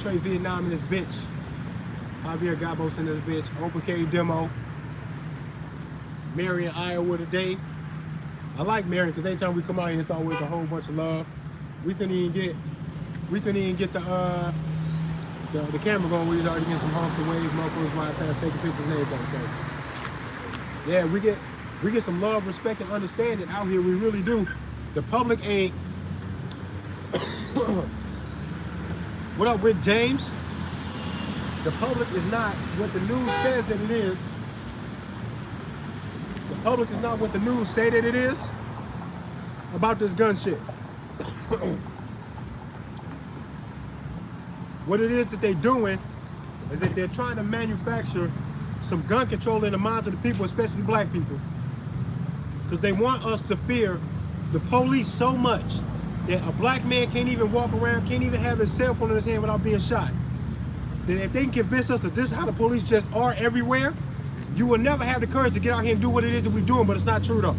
straight Vietnam in this bitch. Javier Gabos in this bitch. Open carry demo. Marion, Iowa today. I like Marion because anytime we come out here, it's always a whole bunch of love. We couldn't even get the camera going. We was already getting some humps and waves, motherfuckers riding past, taking pictures and everything. So yeah, we get some love, respect, and understanding out here. We really do. The public ain't. What up, Rick James? The public is not what the news says that it is. The public is not what the news say that it is about this gun shit. What it is that they're doing is that they're trying to manufacture some gun control in the minds of the people, especially black people. Because they want us to fear the police so much that a black man can't even walk around, can't even have his cell phone in his hand without being shot. That if they can convince us that this is how the police just are everywhere, you will never have the courage to get out here and do what it is that we're doing, but it's not true though.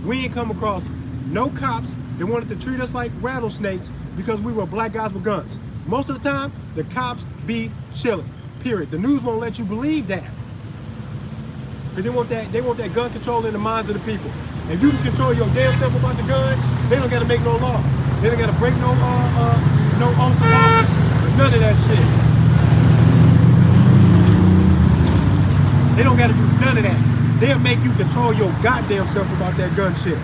We ain't come across no cops that wanted to treat us like rattlesnakes because we were black guys with guns. Most of the time, the cops be chilling, period. The news won't let you believe that. Because they want that gun control in the minds of the people. If you can control your damn self about the gun, they don't gotta make no law. They don't gotta break no oaths of office, or none of that shit. They don't gotta do none of that. They'll make you control your goddamn self about that gun shit.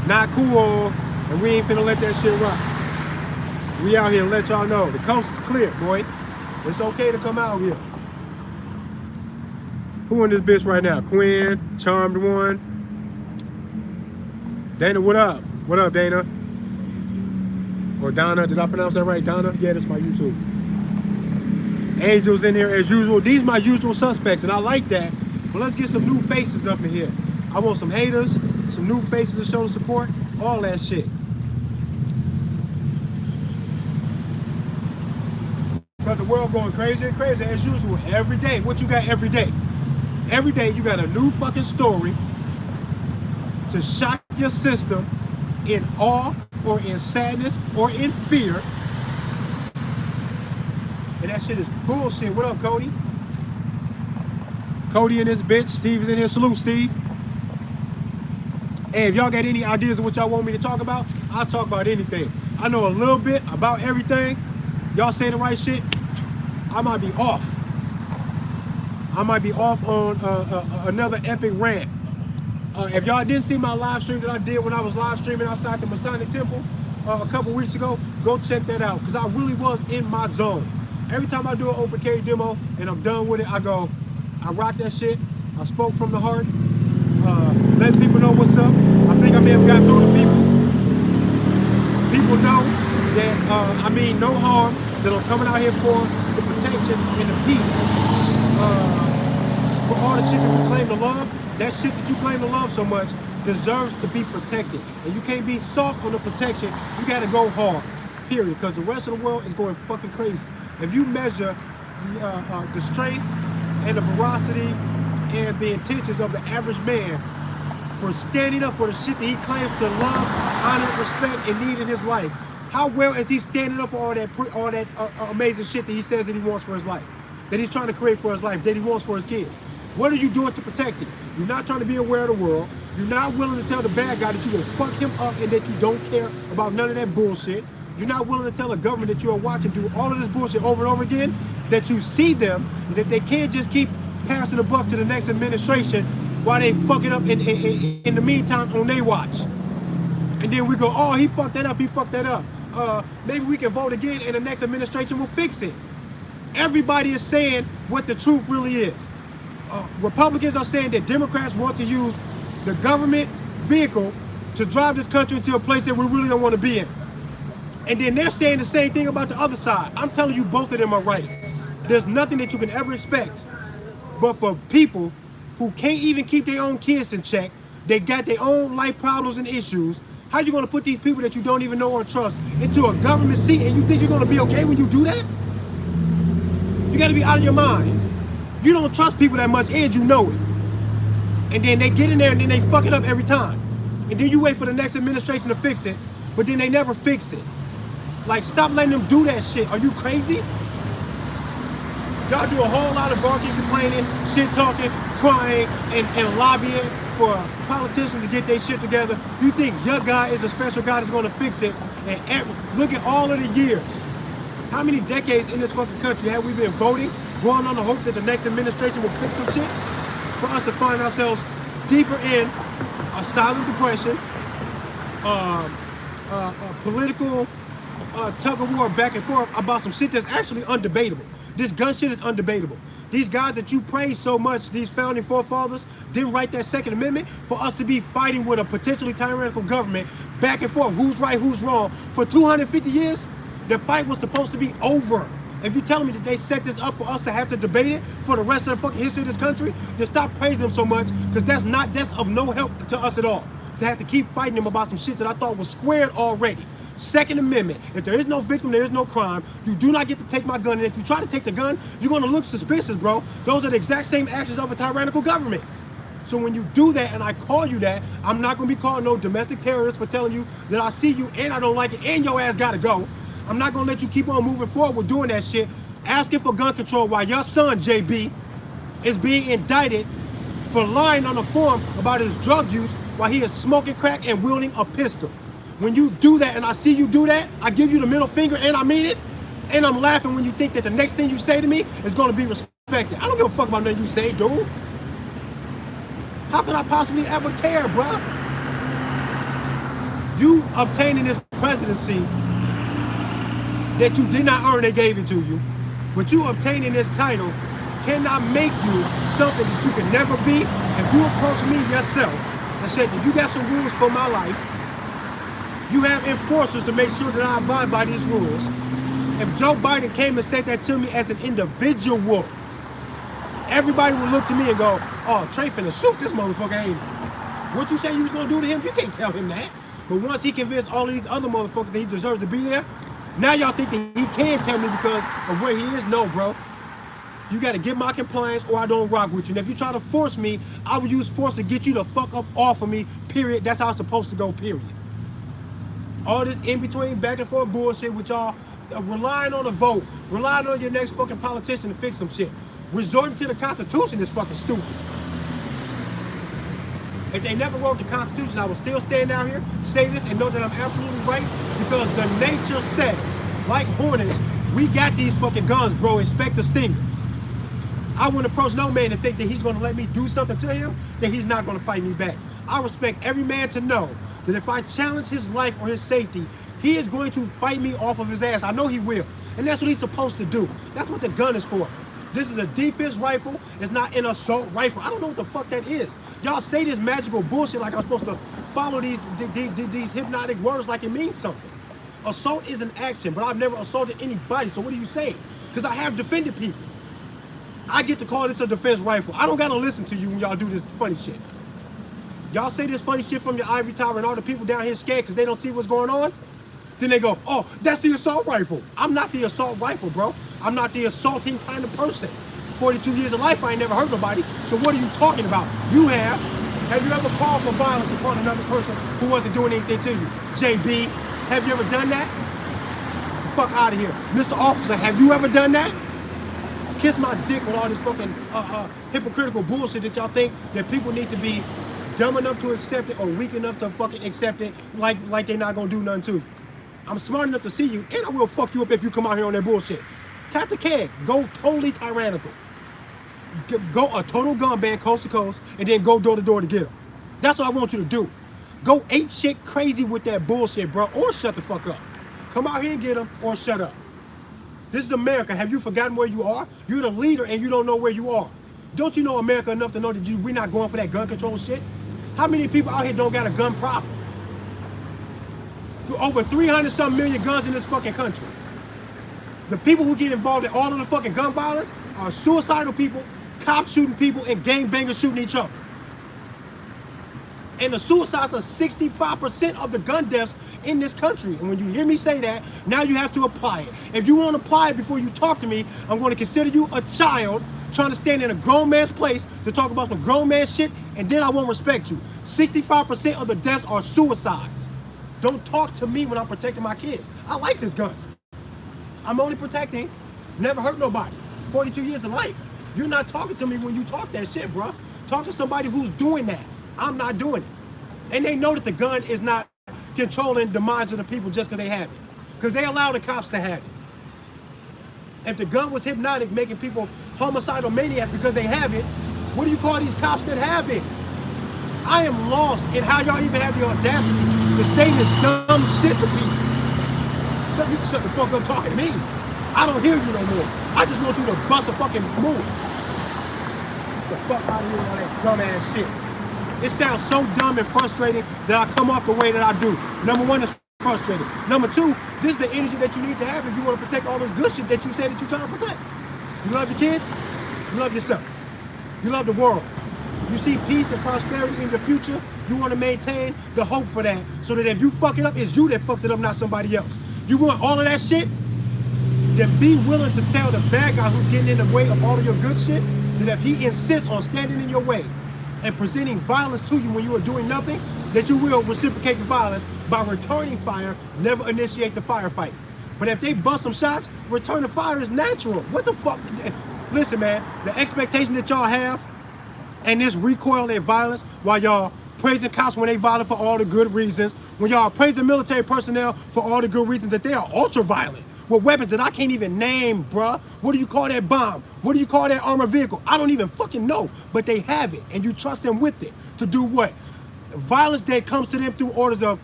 Not cool, and we ain't finna let that shit rock. We out here to let y'all know. The coast is clear, boy. It's okay to come out here. Who in this bitch right now? Quinn, Charmed One. Dana, what up? What up, Dana? Or Donna, did I pronounce that right? Donna? Yeah, that's my YouTube. Angels in here as usual. These my usual suspects, and I like that. But let's get some new faces up in here. I want some haters, some new faces to show support, all that shit. Because the world going crazy and crazy as usual every day. What you got every day? Every day you got a new fucking story to shock your system in awe or in sadness or in fear. And that shit is bullshit. What up, Cody? Cody in this bitch. Steve is in here. Salute, Steve. Hey, if y'all got any ideas of what y'all want me to talk about, I'll talk about anything. I know a little bit about everything. Y'all say the right shit, I might be off. I might be off on another epic rant. If y'all didn't see my live stream that I did when I was live streaming outside the Masonic Temple a couple weeks ago, go check that out, because I really was in my zone. Every time I do an open carry demo and I'm done with it, I rock that shit. I spoke from the heart, letting people know what's up. I think I may have got through to people. People know that I mean no harm, that I'm coming out here for the protection and the peace. For all the shit that we claim to love, that shit that you claim to love so much deserves to be protected. And you can't be soft on the protection, you gotta go hard, period. Because the rest of the world is going fucking crazy. If you measure the strength and the ferocity and the intentions of the average man for standing up for the shit that he claims to love, honor, respect, and need in his life, how well is he standing up for all that amazing shit that he says that he wants for his life, that he's trying to create for his life, that he wants for his kids? What are you doing to protect it? You're not trying to be aware of the world. You're not willing to tell the bad guy that you will fuck him up and that you don't care about none of that bullshit. You're not willing to tell the government that you are watching do all of this bullshit over and over again, that you see them, and that they can't just keep passing the buck to the next administration while they fuck it up in the meantime on their watch. And then we go, oh, he fucked that up, he fucked that up. Maybe we can vote again and the next administration will fix it. Everybody is saying what the truth really is. Republicans are saying that Democrats want to use the government vehicle to drive this country into a place that we really don't want to be in. And then they're saying the same thing about the other side. I'm telling you, both of them are right. There's nothing that you can ever expect. But for people who can't even keep their own kids in check, they got their own life problems and issues, how you gonna put these people that you don't even know or trust into a government seat and you think you're gonna be okay when you do that? You gotta be out of your mind. You don't trust people that much and you know it. And then they get in there and then they fuck it up every time. And then you wait for the next administration to fix it, but then they never fix it. Like, stop letting them do that shit. Are you crazy? Y'all do a whole lot of barking, complaining, shit talking, crying, and lobbying for politicians to get their shit together. You think your guy is a special guy that's gonna fix it? And look at all of the years. How many decades in this fucking country have we been voting, going on the hope that the next administration will fix some shit? For us to find ourselves deeper in a silent depression, political tug of war back and forth about some shit that's actually undebatable. This gun shit is undebatable. These guys that you praise so much, these founding forefathers, didn't write that Second Amendment for us to be fighting with a potentially tyrannical government back and forth. Who's right, who's wrong? For 250 years, the fight was supposed to be over. If you're telling me that they set this up for us to have to debate it for the rest of the fucking history of this country, then stop praising them so much, because that's of no help to us at all. To have to keep fighting them about some shit that I thought was squared already. Second Amendment. If there is no victim, there is no crime. You do not get to take my gun. And if you try to take the gun, you're going to look suspicious, bro. Those are the exact same actions of a tyrannical government. So when you do that and I call you that, I'm not going to be called no domestic terrorist for telling you that I see you and I don't like it and your ass got to go. I'm not going to let you keep on moving forward with doing that shit, asking for gun control while your son, JB, is being indicted for lying on the form about his drug use while he is smoking crack and wielding a pistol. When you do that and I see you do that, I give you the middle finger and I mean it. And I'm laughing when you think that the next thing you say to me is going to be respected. I don't give a fuck about nothing you say, dude. How could I possibly ever care, bruh? You obtaining this presidency that you did not earn, they gave it to you. But you obtaining this title cannot make you something that you can never be. If you approach me yourself and said that you got some rules for my life, you have enforcers to make sure that I abide by these rules. If Joe Biden came and said that to me as an individual, everybody would look to me and go, oh, Trey finna shoot this motherfucker, ain't he? What you say you was gonna do to him, you can't tell him that. But once he convinced all of these other motherfuckers that he deserves to be there, now y'all think that he can tell me because of where he is? No, bro. You gotta get my compliance or I don't rock with you. And if you try to force me, I will use force to get you the fuck up off of me, period. That's how it's supposed to go, period. All this in-between, back and forth bullshit with y'all relying on a vote, relying on your next fucking politician to fix some shit. Resorting to the Constitution is fucking stupid. If they never wrote the Constitution, I would still stand out here, say this, and know that I'm absolutely right, because the nature says, like Hornets, we got these fucking guns, bro. Expect the stinger. I wouldn't approach no man to think that he's going to let me do something to him, that he's not going to fight me back. I respect every man to know that if I challenge his life or his safety, he is going to fight me off of his ass. I know he will. And that's what he's supposed to do. That's what the gun is for. This is a defense rifle. It's not an assault rifle. I don't know what the fuck that is. Y'all say this magical bullshit like I'm supposed to follow these hypnotic words like it means something. Assault is an action, but I've never assaulted anybody. So what are you saying? Because I have defended people. I get to call this a defense rifle. I don't got to listen to you when y'all do this funny shit. Y'all say this funny shit from your ivory tower and all the people down here scared because they don't see what's going on. Then they go, oh, that's the assault rifle. I'm not the assault rifle, bro. I'm not the assaulting kind of person. 42 years of life, I ain't never hurt nobody. So what are you talking about? You have. Have you ever called for violence upon another person who wasn't doing anything to you? JB, have you ever done that? Fuck out of here. Mr. Officer, have you ever done that? Kiss my dick with all this fucking hypocritical bullshit that y'all think that people need to be dumb enough to accept it or weak enough to fucking accept it like they're not gonna do nothing to you. I'm smart enough to see you, and I will fuck you up if you come out here on that bullshit. Tap the keg. Go totally tyrannical. Go a total gun ban coast to coast, and then go door to door to get them. That's what I want you to do. Go ape shit crazy with that bullshit, bro, or shut the fuck up. Come out here and get them, or shut up. This is America. Have you forgotten where you are? You're the leader, and you don't know where you are. Don't you know America enough to know that we're not going for that gun control shit? How many people out here don't got a gun problem? Over 300-something million guns in this fucking country. The people who get involved in all of the fucking gun violence are suicidal people, cops shooting people, and gangbangers shooting each other. And the suicides are 65% of the gun deaths in this country. And when you hear me say that, now you have to apply it. If you won't apply it before you talk to me, I'm going to consider you a child trying to stand in a grown man's place to talk about some grown man shit, and then I won't respect you. 65% of the deaths are suicides. Don't talk to me when I'm protecting my kids. I like this gun. I'm only protecting, never hurt nobody. 42 years of life. You're not talking to me when you talk that shit, bro. Talk to somebody who's doing that. I'm not doing it. And they know that the gun is not controlling the minds of the people just because they have it. Because they allow the cops to have it. If the gun was hypnotic, making people homicidal maniacs because they have it, what do you call these cops that have it? I am lost in how y'all even have the audacity to say this dumb shit to people. So you can shut the fuck up talking to me. I don't hear you no more. I just want you to bust a fucking move. Get the fuck out of here with all that dumb ass shit. It sounds so dumb and frustrating that I come off the way that I do. Number one, it's frustrating. Number two, this is the energy that you need to have if you want to protect all this good shit that you say that you're trying to protect. You love your kids, you love yourself. You love the world. You see peace and prosperity in the future, you want to maintain the hope for that so that if you fuck it up, it's you that fucked it up, not somebody else. You want all of that shit? Then be willing to tell the bad guy who's getting in the way of all of your good shit that if he insists on standing in your way and presenting violence to you when you are doing nothing, that you will reciprocate the violence by returning fire, never initiate the firefight. But if they bust some shots, returning fire is natural. What the fuck? Listen, man, the expectation that y'all have and this recoil at violence while y'all praising cops when they violent for all the good reasons, when y'all praising military personnel for all the good reasons that they are ultra violent with weapons that I can't even name, bruh. What do you call that bomb? What do you call that armored vehicle? I don't even fucking know, but they have it and you trust them with it to do what? Violence that comes to them through orders of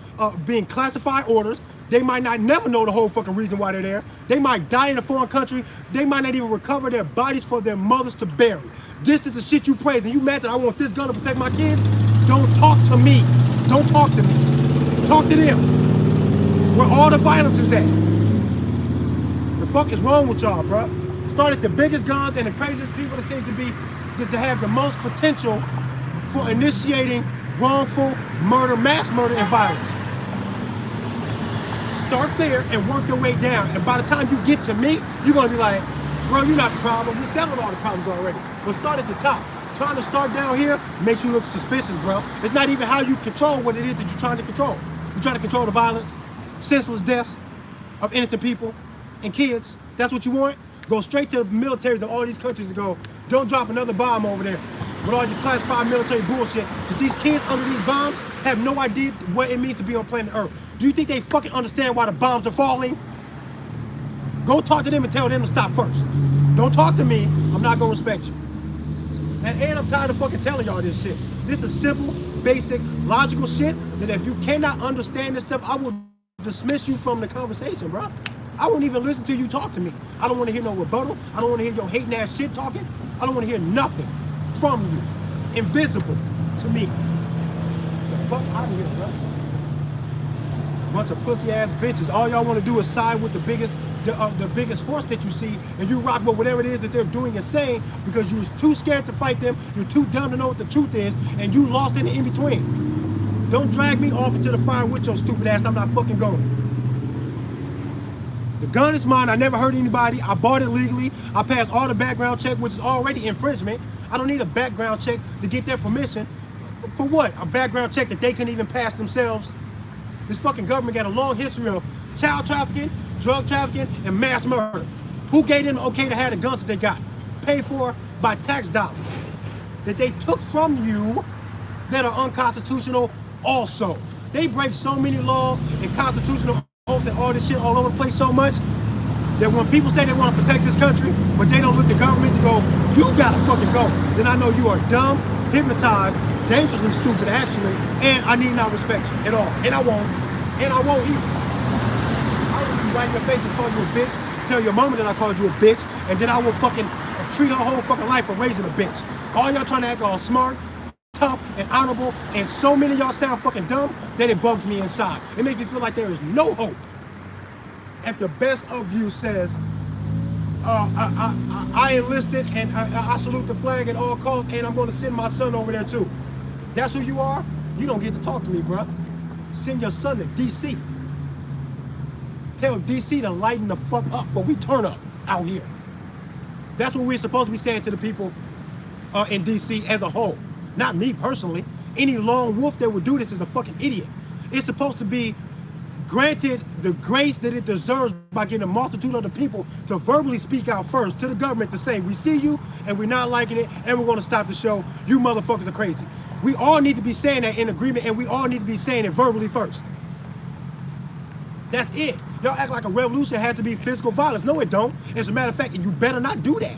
being classified orders. They might not never know the whole fucking reason why they're there. They might die in a foreign country. They might not even recover their bodies for their mothers to bury. This is the shit you praise. And you mad that I want this gun to protect my kids? Don't talk to me. Don't talk to me. Talk to them. Where all the violence is at. The fuck is wrong with y'all, bro? Start at the biggest guns and the craziest people that seem to be, that have the most potential for initiating wrongful murder, mass murder, and violence. Start there and work your way down. And by the time you get to me, you're gonna be like, bro, you're not the problem. We settled all the problems already. But start at the top. Trying to start down here makes you look suspicious, bro. It's not even how you control what it is that you're trying to control. You're trying to control the violence, senseless deaths of innocent people and kids. That's what you want? Go straight to the militaries of all these countries and go, don't drop another bomb over there with all your classified military bullshit. Because these kids under these bombs have no idea what it means to be on planet Earth. Do you think they fucking understand why the bombs are falling? Go talk to them and tell them to stop first. Don't talk to me. I'm not gonna respect you. And I'm tired of fucking telling y'all this shit. This is simple, basic, logical shit that if you cannot understand this stuff, I will dismiss you from the conversation, bro. I won't even listen to you talk to me. I don't want to hear no rebuttal. I don't want to hear your hating ass shit talking. I don't want to hear nothing from you. Invisible to me. The fuck out of here, bro. Bunch of pussy ass bitches. All y'all want to do is side with the biggest force that you see, and you rock with whatever it is that they're doing and saying because you're too scared to fight them, you're too dumb to know what the truth is, and you lost in the in-between. Don't drag me off into the fire with your stupid ass. I'm not fucking going. The gun is mine. I never hurt anybody. I bought it legally. I passed all the background check, which is already infringement. I don't need a background check to get their permission. For what? A background check that they couldn't even pass themselves? This fucking government got a long history of child trafficking, drug trafficking, and mass murder. Who gave them the okay to have the guns that they got? Paid for by tax dollars that they took from you that are unconstitutional also. They break so many laws and constitutional oaths and all this shit all over the place so much that when people say they want to protect this country, but they don't look at the government to go, you gotta fucking go, then I know you are dumb, hypnotized, dangerously stupid actually, and I need not respect you at all. And I won't. And I won't either. I will be right in your face and call you a bitch, tell your mama that I called you a bitch, and then I will fucking treat her whole fucking life for raising a bitch. All y'all trying to act all smart, tough, and honorable, and so many of y'all sound fucking dumb that it bugs me inside. It makes me feel like there is no hope. If the best of you says, I enlisted and I salute the flag at all costs, and I'm going to send my son over there too. That's who you are? You don't get to talk to me, bro. Send your son to DC. Tell DC to lighten the fuck up before we turn up out here. That's what we're supposed to be saying to the people in DC as a whole. Not me personally. Any lone wolf that would do this is a fucking idiot. It's supposed to be granted the grace that it deserves by getting a multitude of the people to verbally speak out first to the government to say, we see you and we're not liking it and we're going to stop the show. You motherfuckers are crazy. We all need to be saying that in agreement, and we all need to be saying it verbally first. That's it. Y'all act like a revolution has to be physical violence. No, it don't. As a matter of fact, you better not do that.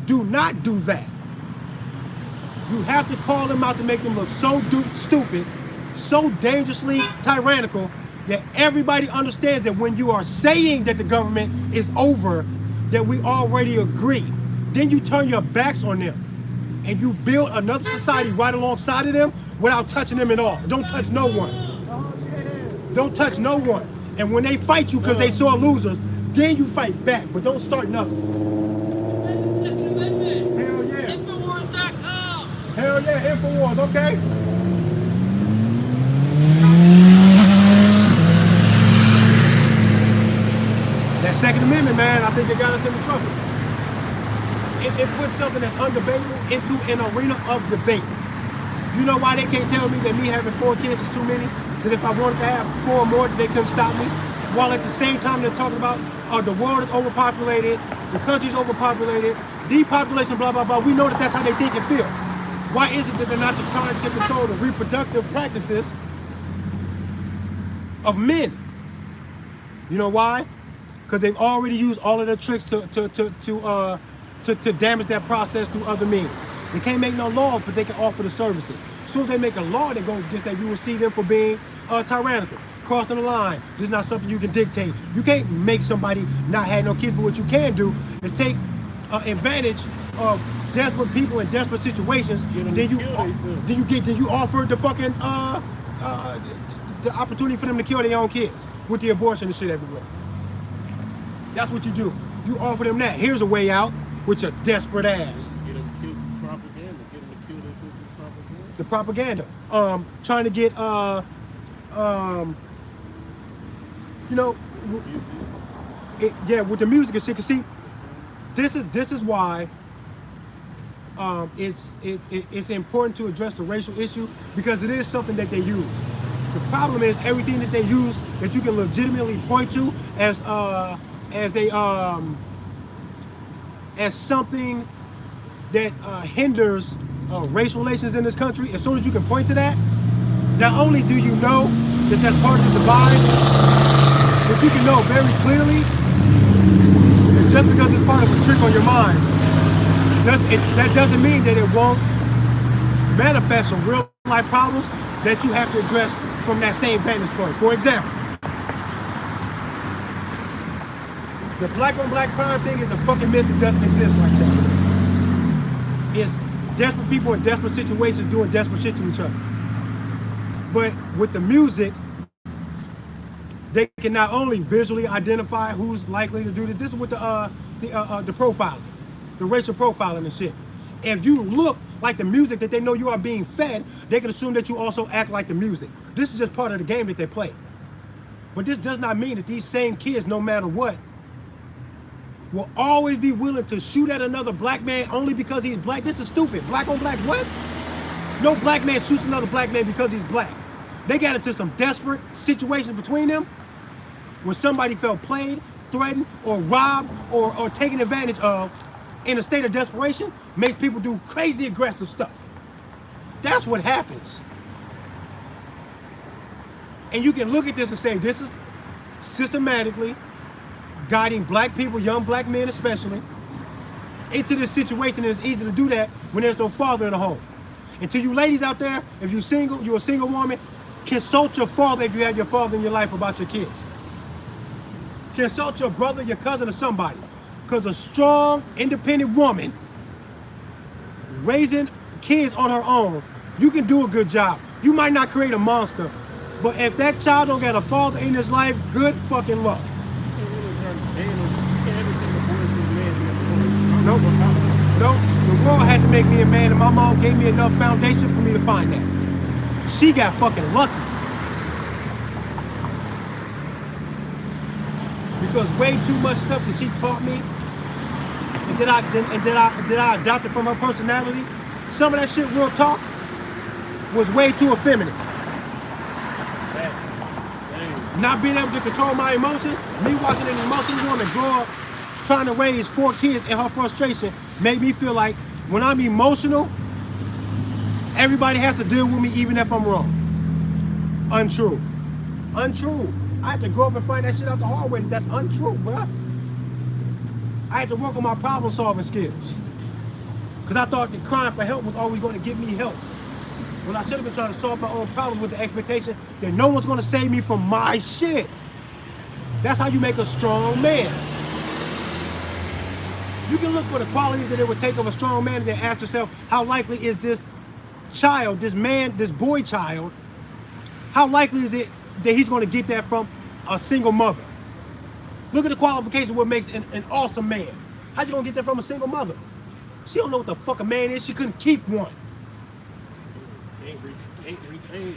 Do not do that. You have to call them out to make them look so stupid, so dangerously tyrannical, that everybody understands that when you are saying that the government is over, that we already agree. Then you turn your backs on them and you build another society right alongside of them without touching them at all. Don't touch no one. Don't touch no one. And when they fight you because they saw losers, then you fight back, but don't start nothing. Hell yeah. Infowars.com. Hell yeah, Infowars, okay. That Second Amendment, man, I think they got us into trouble. It puts something that's undebatable into an arena of debate. You know why they can't tell me that me having 4 kids is too many? That if I wanted to have 4 more, they couldn't stop me? While at the same time they're talking about the world is overpopulated, the country's overpopulated, depopulation, blah, blah, blah. We know that that's how they think and feel. Why is it that they're not trying to control the reproductive practices of men? You know why? Because they've already used all of their tricks to damage that process through other means. They can't make no laws, but they can offer the services. As soon as they make a law that goes against that, you will see them for being tyrannical, crossing the line. This is not something you can dictate. You can't make somebody not have no kids, but what you can do is take advantage of desperate people in desperate situations. Then you offer the fucking the opportunity for them to kill their own kids with the abortion and shit everywhere. That's what you do. You offer them that. Here's a way out with your desperate ass. Get them killed through propaganda. Get them to kill their children through propaganda. The propaganda. Trying to get you know, yeah, with the music and shit. Cause see, this is why it's important to address the racial issue, because it is something that they use. The problem is everything that they use that you can legitimately point to as something that hinders race relations in this country. As soon as you can point to that, not only do you know that that's part of the divide, but you can know very clearly that just because it's part of a trick on your mind, that doesn't mean that it won't manifest some real life problems that you have to address from that same vantage point. For example, the black on black crime thing is a fucking myth that doesn't exist like that. It's desperate people in desperate situations doing desperate shit to each other. But with the music, they can not only visually identify who's likely to do this. This is with the profiling, the racial profiling and shit. If you look like the music that they know you are being fed, they can assume that you also act like the music. This is just part of the game that they play. But this does not mean that these same kids, no matter what, will always be willing to shoot at another black man only because he's black. This is stupid. Black on black, what? No black man shoots another black man because he's black. They got into some desperate situations between them where somebody felt played, threatened, or robbed, or taken advantage of in a state of desperation, makes people do crazy aggressive stuff. That's what happens. And you can look at this and say, this is systematically guiding black people, young black men especially, into this situation. And it's easy to do that when there's no father in the home. And to you ladies out there, if you're single, you're a single woman, consult your father if you have your father in your life about your kids. Consult your brother, your cousin, or somebody. Because a strong, independent woman raising kids on her own, you can do a good job. You might not create a monster, but if that child don't got a father in his life, good fucking luck. Nope. Nope. The world had to make me a man, and my mom gave me enough foundation for me to find that. She got fucking lucky. Because way too much stuff that she taught me, and that I adopted from her personality, some of that shit, real talk, was way too effeminate. not being able to control my emotions, me watching an emotional woman grow up trying to raise 4 kids and her frustration made me feel like when I'm emotional, everybody has to deal with me even if I'm wrong. Untrue. Untrue. I had to grow up and find that shit out the hard way. That's untrue, bruh. I had to work on my problem solving skills. Because I thought that crying for help was always going to get me help. When I should have been trying to solve my own problems with the expectation that no one's going to save me from my shit. That's how you make a strong man. You can look for the qualities that it would take of a strong man and then ask yourself, how likely is this child, this man, this boy child, how likely is it that he's going to get that from a single mother? Look at the qualification of what makes an awesome man. How you going to get that from a single mother? She don't know what the fuck a man is. She couldn't keep one. Can't retain.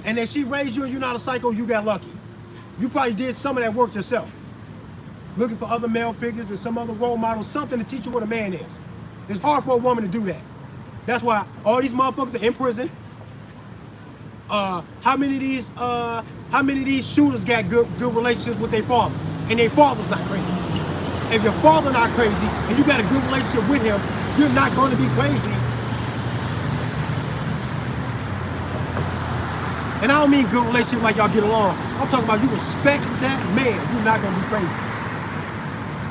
And then she raised you and you're not a psycho, you got lucky. You probably did some of that work yourself. Looking for other male figures and some other role models, something to teach you what a man is. It's hard for a woman to do that. That's why all these motherfuckers are in prison. How many of these shooters got good relationships with their father? And their father's not crazy. If your father not crazy and you got a good relationship with him, you're not going to be crazy. And I don't mean good relationship like y'all get along. I'm talking about you respect that man. You're not going to be crazy.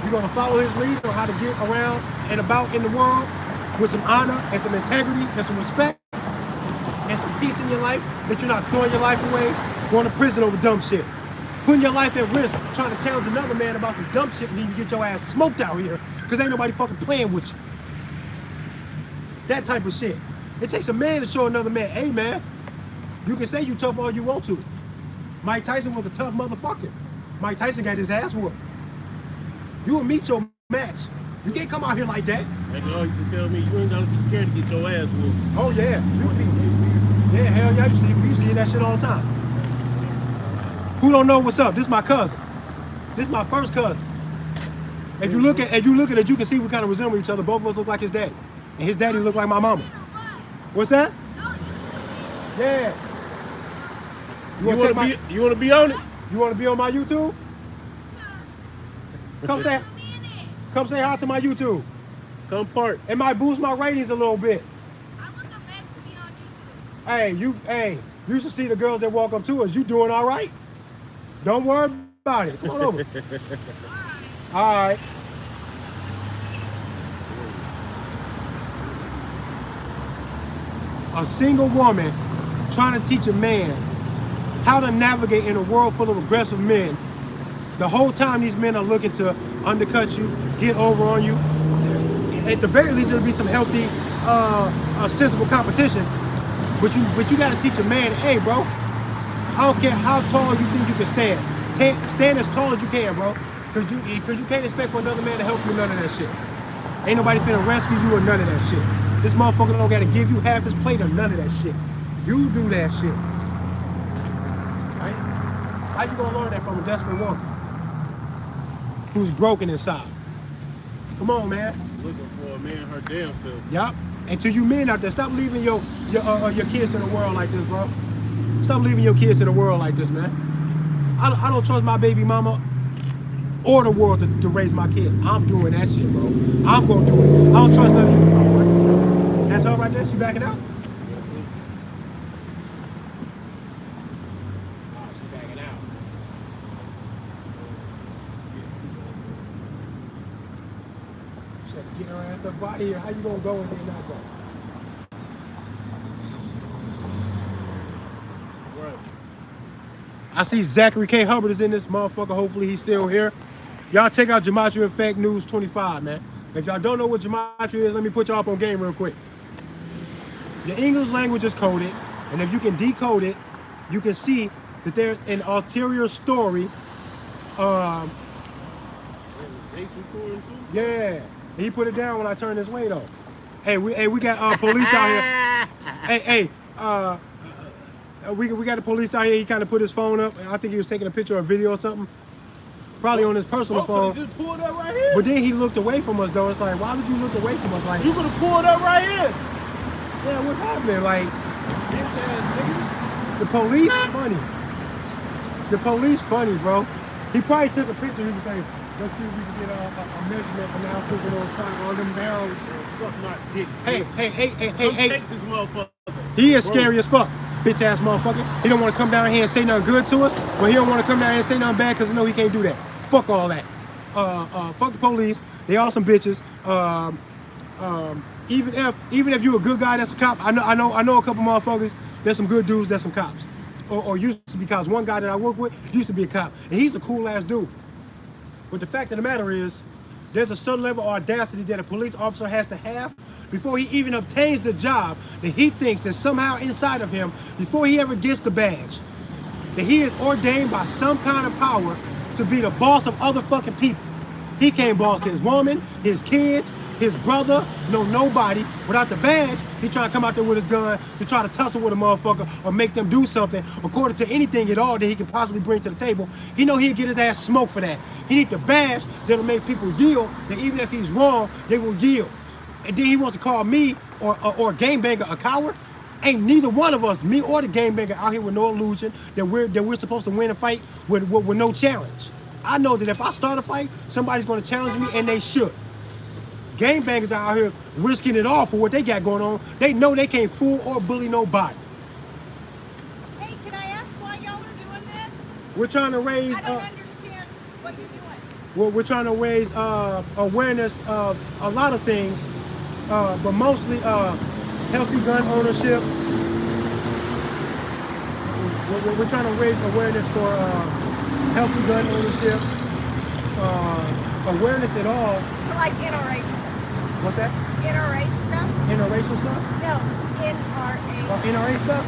You're going to follow his lead on how to get around and about in the world with some honor and some integrity and some respect and some peace in your life, that you're not throwing your life away, going to prison over dumb shit. Putting your life at risk, trying to challenge another man about some dumb shit and then you get your ass smoked out here because ain't nobody fucking playing with you. That type of shit. It takes a man to show another man, hey man, you can say you tough all you want to. Mike Tyson was a tough motherfucker. Mike Tyson got his ass whooped. You will meet your match. You can't come out here like that. Like they always used to tell me, you ain't gotta be scared to get your ass whooped. Oh yeah. Yeah, hell yeah, we used to hear that shit all the time. Who don't know what's up? This is my cousin. This is my first cousin. If you look at it, you can see we kind of resemble each other. Both of us look like his daddy. And his daddy looked like my mama. What's that? Yeah. You wanna be on it? You wanna be on my YouTube? Come say hi to my YouTube. Come part. It might boost my ratings a little bit. I want the best to be on YouTube. Hey, you should see the girls that walk up to us. You doing all right? Don't worry about it. Come on over. All right. A single woman trying to teach a man how to navigate in a world full of aggressive men. The whole time these men are looking to undercut you, get over on you. At the very least, there'll be some healthy, sensible competition. But you got to teach a man, hey, bro, I don't care how tall you think you can stand. Stand as tall as you can, bro. Because you can't expect for another man to help you with none of that shit. Ain't nobody finna rescue you or none of that shit. This motherfucker don't got to give you half his plate or none of that shit. You do that shit. Right? How you gonna learn that from a desperate woman who's broken inside? Come on, man. Looking for a man her damn self. Yup. And to you men out there, stop leaving your kids in the world like this, bro. Stop leaving your kids in the world like this, man. I don't trust my baby mama or the world to raise my kids. I'm doing that shit, bro. I'm gonna do it. I don't trust none of you motherfuckers. That's her right there. She backing out. Get her ass up out of here. How you gonna go and then not go? Right. I see Zachary K. Hubbard is in this motherfucker. Hopefully he's still here. Y'all check out Gematria Effect News 25, man. If y'all don't know what Gematria is, let me put y'all up on game real quick. Your English language is coded, and if you can decode it, you can see that there's an ulterior story. Yeah. He put it down when I turned this way though. Hey, we got police out here. We got the police out here. He kind of put his phone up. I think he was taking a picture or a video or something. Probably on his personal phone. Just pulled up right here. But then he looked away from us though. It's like, why would you look away from us? Like, You could have pulled up right here. yeah, what's happening? Like, Bitch ass nigga. The police funny. The police funny, bro. He probably took a picture. He was saying, let's see if we can get a measurement analysis and those all them barrels. Suck my dick. Hey. Come take this motherfucker. He is scary as fuck. Bitch ass motherfucker. He don't want to come down here and say nothing good to us, but he don't want to come down here and say nothing bad because he know he can't do that. Fuck all that. Fuck the police. They all some bitches. Even if you a good guy that's a cop, I know a couple motherfuckers. There's some good dudes. There's some cops, or used to be cops. One guy that I work with used to be a cop, and he's a cool ass dude. But the fact of the matter is, there's a certain level of audacity that a police officer has to have before he even obtains the job that he thinks that somehow inside of him, before he ever gets the badge, that he is ordained by some kind of power to be the boss of other fucking people. He can't boss his woman, his kids, his brother, nobody. Without the badge, he trying to come out there with his gun to try to tussle with a motherfucker or make them do something according to anything at all that he can possibly bring to the table. He know he'll get his ass smoked for that. He need the badge that'll make people yield, that even if he's wrong, they will yield. And then he wants to call me or a gangbanger a coward. Ain't neither one of us, me or the gangbanger, out here with no illusion that we're supposed to win a fight with no challenge. I know that if I start a fight, somebody's going to challenge me, and they should. Gangbangers out here risking it all for what they got going on. They know they can't fool or bully nobody. Hey, can I ask why y'all are doing this? We're trying to raise. I don't understand what you're doing. We're trying to raise awareness of a lot of things, but mostly healthy gun ownership. We're trying to raise awareness for healthy gun ownership, awareness at all. So like NRA stuff. What's that? NRA stuff? Interracial stuff? No, NRA. NRA stuff?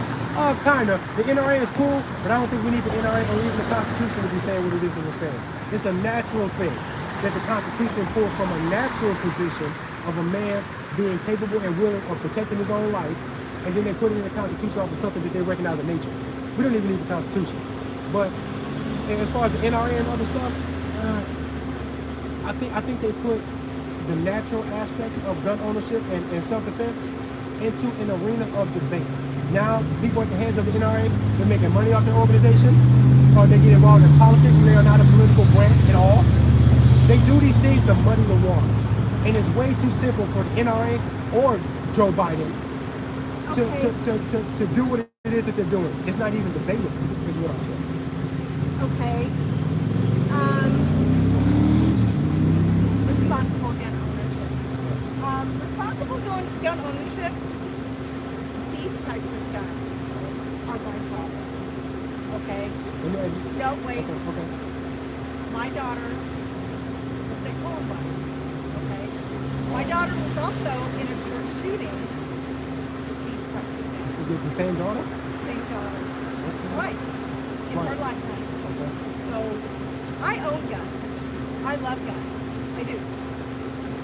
Kind of. The NRA is cool, but I don't think we need the NRA or even the Constitution to be saying what it is that we're saying. It's a natural thing that the Constitution pulls from a natural position of a man being capable and willing of protecting his own life, and then they put it in the Constitution off of something that they recognize in nature. We don't even need the Constitution. But as far as the NRA and other stuff, I think they put the natural aspects of gun ownership and self-defense into an arena of debate. Now, people at the hands of the NRA, they're making money off their organization, or they get involved in politics when they are not a political branch at all. They do these things to muddy the waters. And it's way too simple for the NRA or Joe Biden to do what it is that they're doing. It's not even debatable, is what I'm saying. Okay. Responsible gun ownership. Responsible gun ownership, these types of guns are my problem. Okay? No, wait. Okay. My daughter was at Columbine. Okay? My daughter was also in a church shooting with these types of guns. The same daughter? Same daughter. Twice in her lifetime. Okay. So, I own guns. I love guns. I do.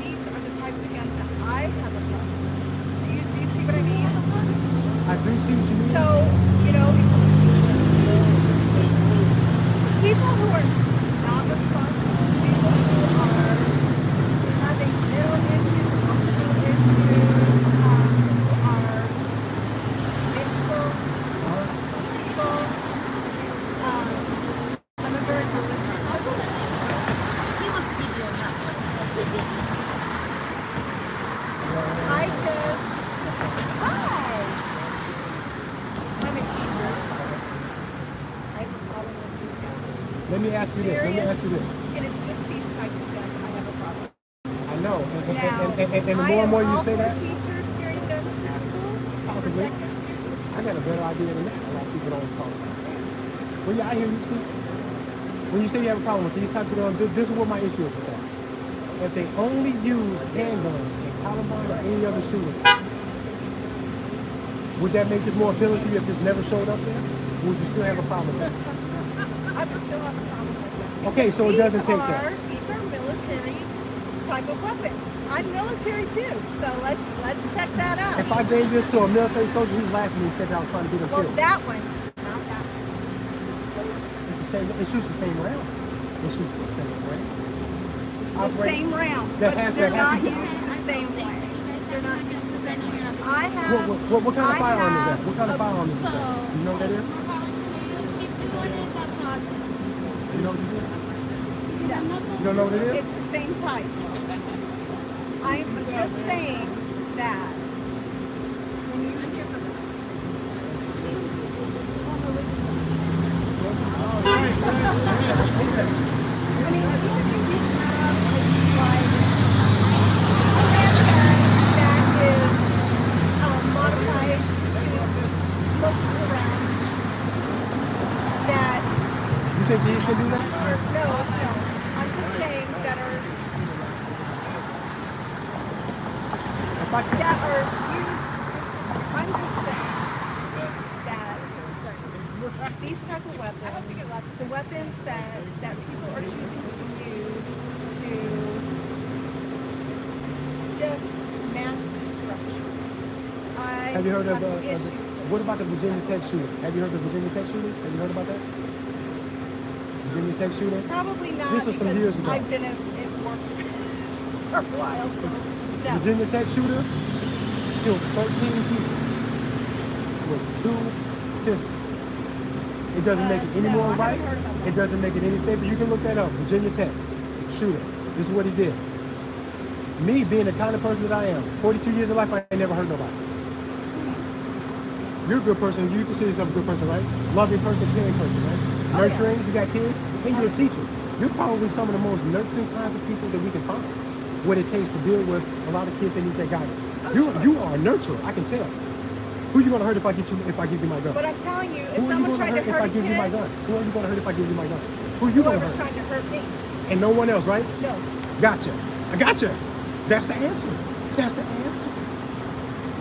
These are the types of guns that I have a problem with. Do you see what I mean? I do see what you mean. So, you know, people who are not responsible, people who are having mental issues, emotional issues, who are vengeful people, I'm a very religious person. He wants to be doing that. Hi. I'm a teacher. I have a problem with these guns. Let me ask you this. And it's just these types of guns I have a problem with. I know. Now, And the more and more you say that, teachers carrying guns to school to possibly. protect their students. I got a better idea than that. A lot of people don't talk about. When you out here, you see, when you say you have a problem with these types of guns, this is what my issue is with that. If they only use handguns in Columbine or any other shooting, would that make this more appealing to you if this never showed up there? Would you still have a problem with that? I would still have a problem with that. Okay, so it doesn't take that. These are military type of weapons. I'm military too, so let's check that out. If I gave this to a military soldier, he's laughing and said that I was trying to get him Well, killed. that one, not that one. It's the same. It shoots the same round. It shoots the same round. The same round, That but has- they're that has not to be- used the same way. They're they're not necessary. I have. What kind of I firearm is that? have What kind of a- firearm is that? You know what that is? Keep doing it, that's awesome. You know what it is? No, You don't know what it is? it's the same type. I'm just saying that when you I mean, even if you have like a handgun that is modified to look around, that You think these can do that? no, I'm just saying that are If I can, used. I'm just saying that these type of weapons, the weapons that people are choosing to use to just mass destruction. I have you heard of issues with what about the Virginia Tech shooting? Have you heard of the Virginia Tech shooting? Have you heard about that? Virginia Tech shooting? Probably not This was some because years ago. I've been at work for a while, so no. Virginia Tech shooter killed 13 people with 2 pistols. It doesn't make it any no, more I right. haven't heard about that. It doesn't make it any safer. You can look that up. Virginia Tech shooter. This is what he did. Me being the kind of person that I am, 42 years of life, I ain't never hurt nobody. You're a good person. You consider yourself a good person, right? Loving person, caring person, right? Oh, yeah. Nurturing. You got kids, and you're a teacher. You're probably some of the most nurturing kinds of people that we can find. What it takes to deal with a lot of kids that need that guidance. You are a nurturer. I can tell. Who you gonna hurt if I give you my gun? But I'm telling you, if Who are you someone gonna tried to hurt if I hurt a give you my kid, gun? Who are you gonna hurt if I give you my gun? Who are you gonna whoever's hurt? trying to hurt me, And no one else, right? no. Gotcha. I gotcha. That's the answer. That's the answer.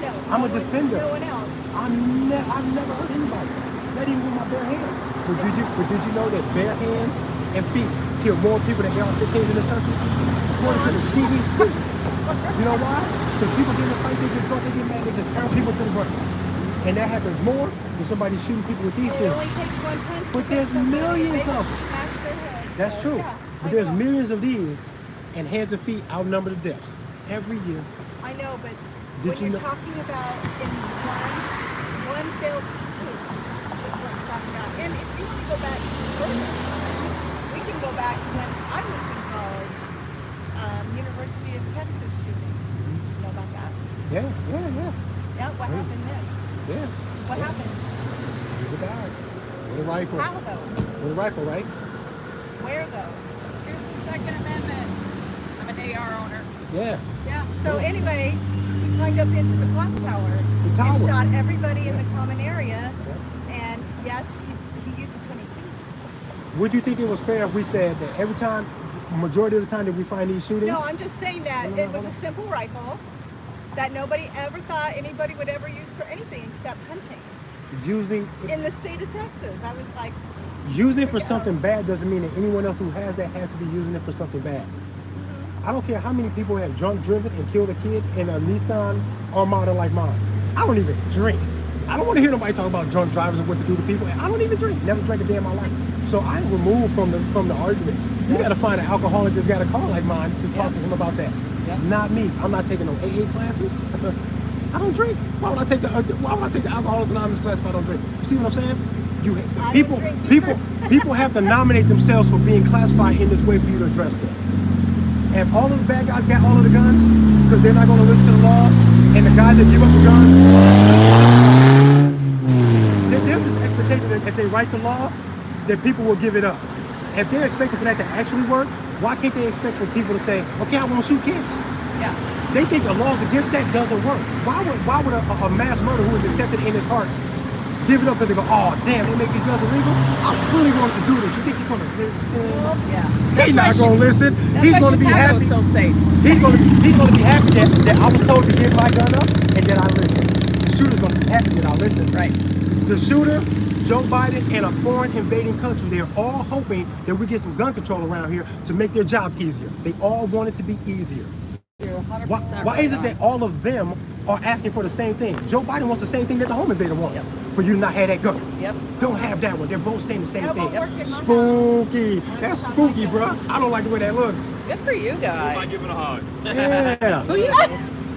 No, I'm no a one- defender. No one else. I've never hurt anybody. Not even with my bare hands. But did you know that bare hands and feet kill more people than AR-15s in this country? According to the CDC. You know why? Because people get in a fight, they get drunk, they get mad, they just pound people to the ground. And that happens more than somebody shooting people with these It things. only takes one punch. But to there's hit somebody. millions They of them. smash their heads. That's So, true. yeah, But I there's know. millions of these, and hands and feet outnumber the deaths every year. I know, but Did when you you're know- talking about in one fell swoop, is what you're talking about. And if you want to go back further, we can go back to when I was in college, University of Texas shooting. You know about that? Yeah. Yeah, what happened then? Yeah. What happened? He's a guy. With a rifle. How though? With a rifle, right? Where though? Here's the Second Amendment. I'm an AR owner. Yeah. Yeah. So anyway, he climbed up into the clock tower The tower. and shot everybody in the common area. And yes, he used a 22. Would you think it was fair if we said that every time, majority of the time that we find these shootings, No, I'm just saying that Hold on, it was hold a on. simple rifle that nobody ever thought anybody would ever use for anything except hunting using in the state of Texas. I was like, using it for something bad doesn't mean that anyone else who has that has to be using it for something bad. I don't care how many people have drunk driven and killed a kid in a Nissan Armada like mine. I don't even drink. I don't want to hear nobody talk about drunk drivers and what to do to people. I don't even drink. Never drank a day in my life. So I'm removed from the argument. You got to find an alcoholic that's got a car like mine to talk to him about that. Not me. I'm not taking no AA classes. I don't drink. Why would I take the Alcoholics Anonymous class if I don't drink? You see what I'm saying? I People don't drink either. people have to nominate themselves for being classified in this way for you to address them. And all of the bad guys got all of the guns because they're not going to listen to the laws. And the guys that give up the guns, there's this expectation that if they write the law, that people will give it up. If they're expecting for that to actually work, why can't they expect for people to say, okay, I won't shoot kids? Yeah. They think the laws against that doesn't work. Why would a mass murderer who is accepted in his heart give it up because they go, oh damn, they make these guns illegal? I really want to do this. You think he's going to listen? Yeah. He's not going to listen. That's He's why going to be Chicago's happy. so safe. He's going to be happy that I was told to give my gun up and that I listened. The shooter's going to be happy that I listened. Right. The shooter, Joe Biden, and a foreign invading country, they're all hoping that we get some gun control around here to make their job easier. They all want it to be easier. You're 100% Why is it that all of them are asking for the same thing? Joe Biden wants the same thing that the home invader wants. Yep. For you to not have that gun. Yep. Don't have that one. They're both saying the same That won't thing. work in my Spooky. That's spooky, bro. I don't like the way that looks. Good for you I guys. give it a hug. Yeah. Who you?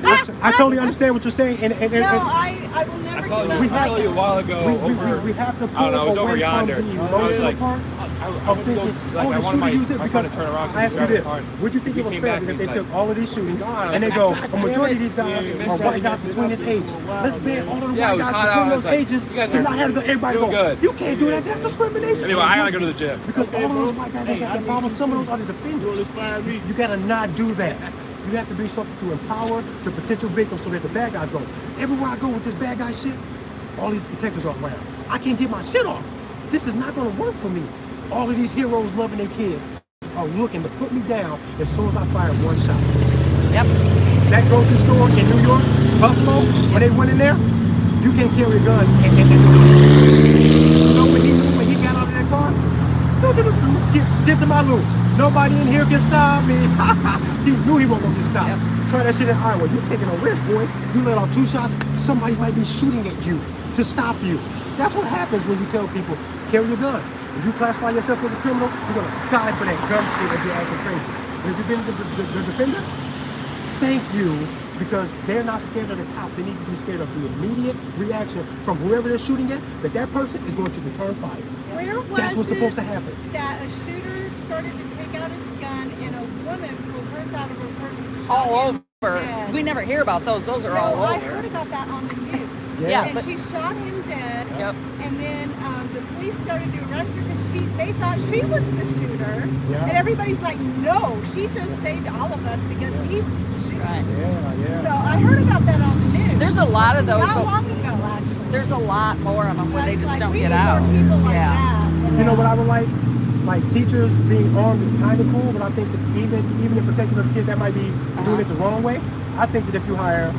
I totally understand what you're saying, and No, I will never I give up. saw you a while ago over. we have to I don't know. It was pull over away yonder. from the I was emotional like, part I of went to thinking, go, oh, like, I the wanted shooter used it my because friend to turn around. I asked you this. Hard. Would you think He it was came fair back if and they he's took like, all of these shootings God, and they I go, was like, a God majority of damn these guys it. are white guys between this age. Let's ban all of the Yeah, white it was guys hot out. between I those was like, ages you guys to are not have everybody doing go. good. You can't do that. That's discrimination. Anyway, I gotta go to the gym. Because all of those white guys ain't got that problem. Some of those are the defenders. Inspire me. You gotta not do that. You have to do something to empower the potential victims so that the bad guys go. Everywhere I go with this bad guy shit, all these protectors are around. I can't get my shit off. This is not gonna work for me. All of these heroes loving their kids are looking to put me down as soon as I fire one shot. Yep. That grocery store in New York, Buffalo, when they went in there, you can't carry a gun and you know what he knew when he got out of that car? Skip to my loop. Nobody in here can stop me. He knew he wasn't gonna get stopped. Yep. Try that shit in Iowa. You're taking a risk, boy. You let off 2 shots, somebody might be shooting at you to stop you. That's what happens when you tell people, carry your gun. If you classify yourself as a criminal, you're gonna die for that gun shit if you're acting crazy. And if you've been the defender, thank you, because they're not scared of the cop. They need to be scared of the immediate reaction from whoever they're shooting at, that person is going to return fire. Where was That's what's supposed to it happen. that a shooter started to take out his gun and a woman pulled hers out of her purse and shot All him over. dead? We never hear about those. Those are No, all I over. heard about that on the news. Yeah, and but- she shot him dead. Yep. And then the police started to arrest her because they thought she was the shooter. Yeah. And everybody's like, no, she just saved all of us because he was the shooter. Right. Yeah. So I heard about that on the news. There's a lot of those, Not but long ago, actually. there's a lot more of them where they It's just like, don't we get need out. More people like Yeah. that. You know what I would like? Like teachers being armed is kind of cool, but I think that even in protection of the kids, that might be doing it the wrong way. I think that if you hire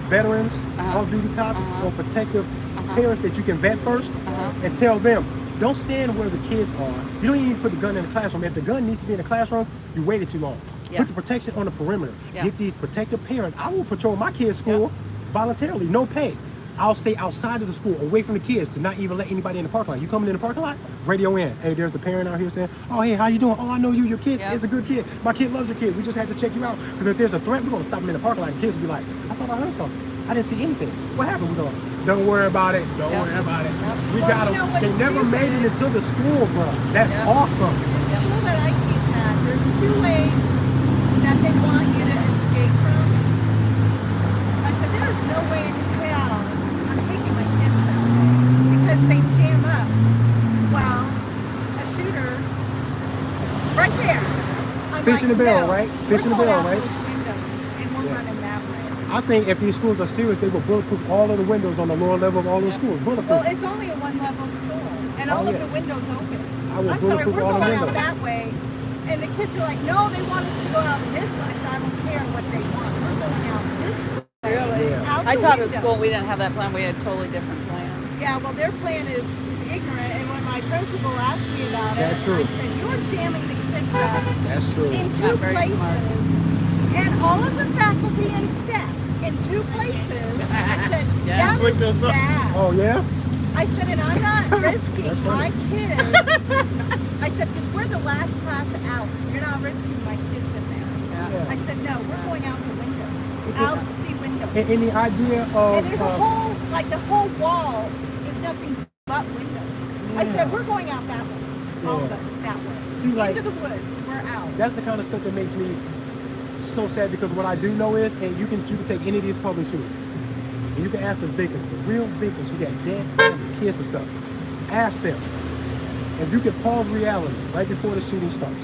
veterans, off-duty cops, or protective parents that you can vet first and tell them, don't stand where the kids are. You don't even need to put the gun in the classroom. If the gun needs to be in the classroom, you waited too long. Yeah. Put the protection on the perimeter. Yeah. Get these protective parents. I will patrol my kids' school voluntarily, no pay. I'll stay outside of the school, away from the kids, to not even let anybody in the parking lot. You coming in the parking lot? Radio in. Hey, there's a parent out here saying, oh, hey, how you doing? Oh, I know you. Your kid is a good kid. My kid loves your kid. We just had to check you out. Because if there's a threat, we're going to stop them in the parking lot. And kids will be like, I thought I heard something. I didn't see anything. What happened? We're going, don't worry about it. Don't worry about it. We Well, got you know them. what's They never stupid? made it into the school, bro. That's awesome. The school that I teach at, there's 2 ways that they want you to escape from. I said, there's no way in hell I'm taking my kids that way because they jam up. Well, a shooter, right there. I'm Fish in the like, barrel, no, right? Fish in the we're going barrel, out right? those windows, and we're running that way. I think if these schools are serious, they will bulletproof all of the windows on the lower level of all those schools. Bulletproof. Well, it's only a 1-level school, and all of the windows open. I will I'm sorry, bulletproof we're all the going out windows. that way. And the kids are like, no, they want us to go out this way. So I don't care what they want. We're going out this way. Really? Out I the taught at window. school. We didn't have that plan. We had totally different plans. Yeah, well, their plan is ignorant. And when my principal asked me about That's it, true. I said, you're jamming the kids up That's true. in Not 2 very places. smart. And all of the faculty and staff in 2 places. I said, Yeah. that is bad. Oh, yeah? I said, and I'm not risking That's my funny. kids. I said, because we're the last class out. You're not risking my kids in there. Yeah. I said, no, we're going out the window. Out the window. And the idea of... And there's a whole, like the whole wall is nothing but windows. I said, we're going out that way. All of us, that way. See, like- into the woods, we're out. That's the kind of stuff that makes me so sad, because what I do know is, and you can take any of these public shootings, and you can ask the victims, the real victims who got dead family, kids and stuff. Ask them. If you can pause reality right before the shooting starts,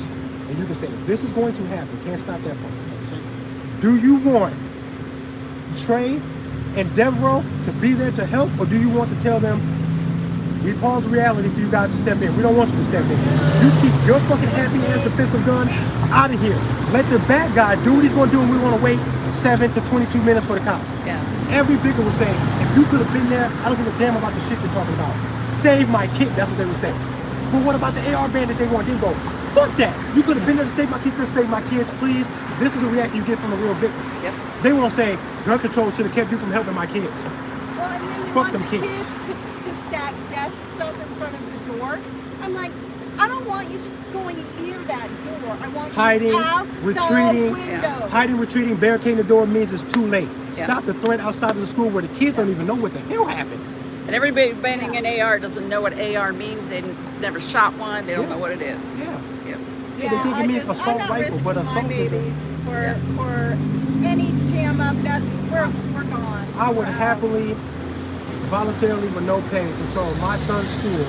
and you can say, this is going to happen, can't stop that part. Do you want Trey and Devereaux to be there to help, or do you want to tell them, we pause reality for you guys to step in. We don't want you to step in. You keep your fucking happy ass defensive gun out of here. Let the bad guy do what he's gonna do, and we want to wait 7 to 22 minutes for the cops. Yeah. Every victim was saying, if you could have been there, I don't give a damn about the shit you're talking about. Save my kid, that's what they were saying. But what about the AR ban that they want? They go, fuck that. You could have been there to save my kids, save my kids, please. This is the reaction you get from the real victims. Yep. They want to say, gun control should have kept you from helping my kids. Well, and then you Fuck want them the kids. kids to stack desks up in front of the door. I'm like, I don't want you going near that door. I want Hiding, you out retreating, the window. hiding, retreating, barricading the door means it's too late. Yeah. Stop the threat outside of the school where the kids don't even know what the hell happened. And everybody banning an AR doesn't know what AR means. They never shot one. They don't Yeah. know what it is. Yeah. Yeah. Yeah, they think it means I'm assault not rifle, risking but my assault is babies a... for any jam up. We're gone. I would We're out. happily, voluntarily, with no pay, control my son's school,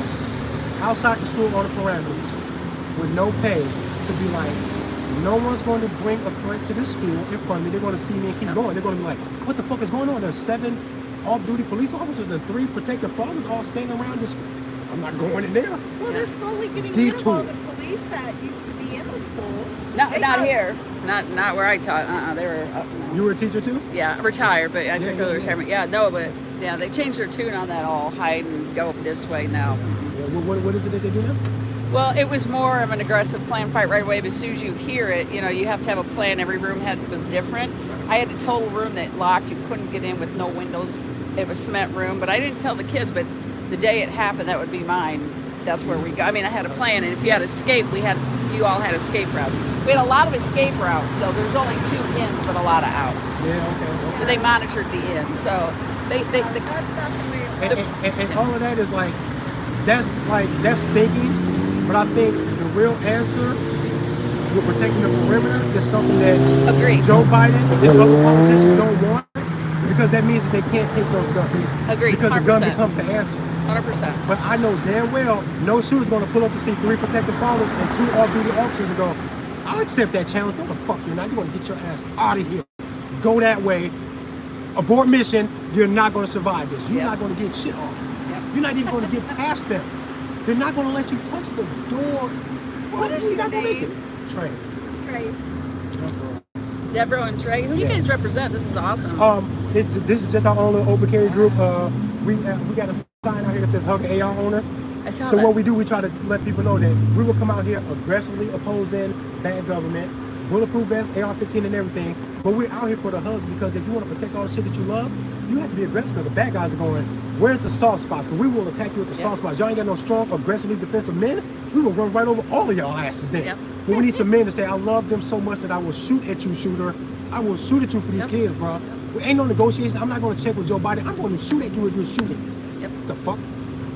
outside the school on the parameters, with no pay, to be like, no one's going to bring a threat to this school in front of me. They're going to see me and keep going. They're going to be like, what the fuck is going on? There's 7 off-duty police officers and 3 protective fathers all standing around this school. I'm not going in there. Well, they're slowly getting These rid of two. all the police that used to be in the schools. Not They not got- here. Not where I taught. They were up. You were a teacher too? Yeah, retired, but I took yeah, early yeah. retirement. Yeah, no, but yeah, they changed their tune on that all hide and go this way now. Yeah, what is it that they do now? Well, it was more of an aggressive plan, fight right away. But as soon as you hear it, you have to have a plan. Every room was different. I had a total room that locked. You couldn't get in with no windows. It was a cement room, but I didn't tell the kids. But the day it happened, that would be mine. That's where we go. I mean, I had a plan, and if you had escape, you all had escape routes. We had a lot of escape routes, so there's only 2 ins, but a lot of outs. Yeah, okay. But they monitored the ins, so That's not the way it works. And all of that is that's thinking, but I think the real answer with protecting the perimeter is something that Agreed. Joe Biden and other politicians don't want, because that means that they can't take those guns. Agreed, Because the gun 100%. becomes the answer. 100%. But I know damn well no shooter's going to pull up to see 3 protective fathers and 2 off-duty officers and go, I'll accept that challenge. No, the fuck you're not. You're going to get your ass out of here. Go that way. Abort mission. You're not going to survive this. You're Yep. not going to get shit off. Yep. You're not even going to get past them. They're not going to let you touch the door. What is You're your not gonna make name? it. Trey. Trey. Deborah and Trey, who do you guys represent? This is awesome. This is just our own little open carry group. We got a sign out here that says Hug AR owner. I saw So that. what we do, we try to let people know that we will come out here aggressively opposing bad government, bulletproof vests, AR-15 and everything. But we're out here for the hugs, because if you want to protect all the shit that you love, you have to be aggressive, because the bad guys are going, where's the soft spots? Because we will attack you at the soft spots. Y'all ain't got no strong, aggressively defensive men. We will run right over all of y'all asses then. Yep. But we need some men to say, I love them so much that I will shoot at you, shooter. I will shoot at you for these Yep. kids, bro. We ain't no negotiation. I'm not going to check with Joe Biden. I'm going to shoot at you if you're shooting. Yep. The fuck?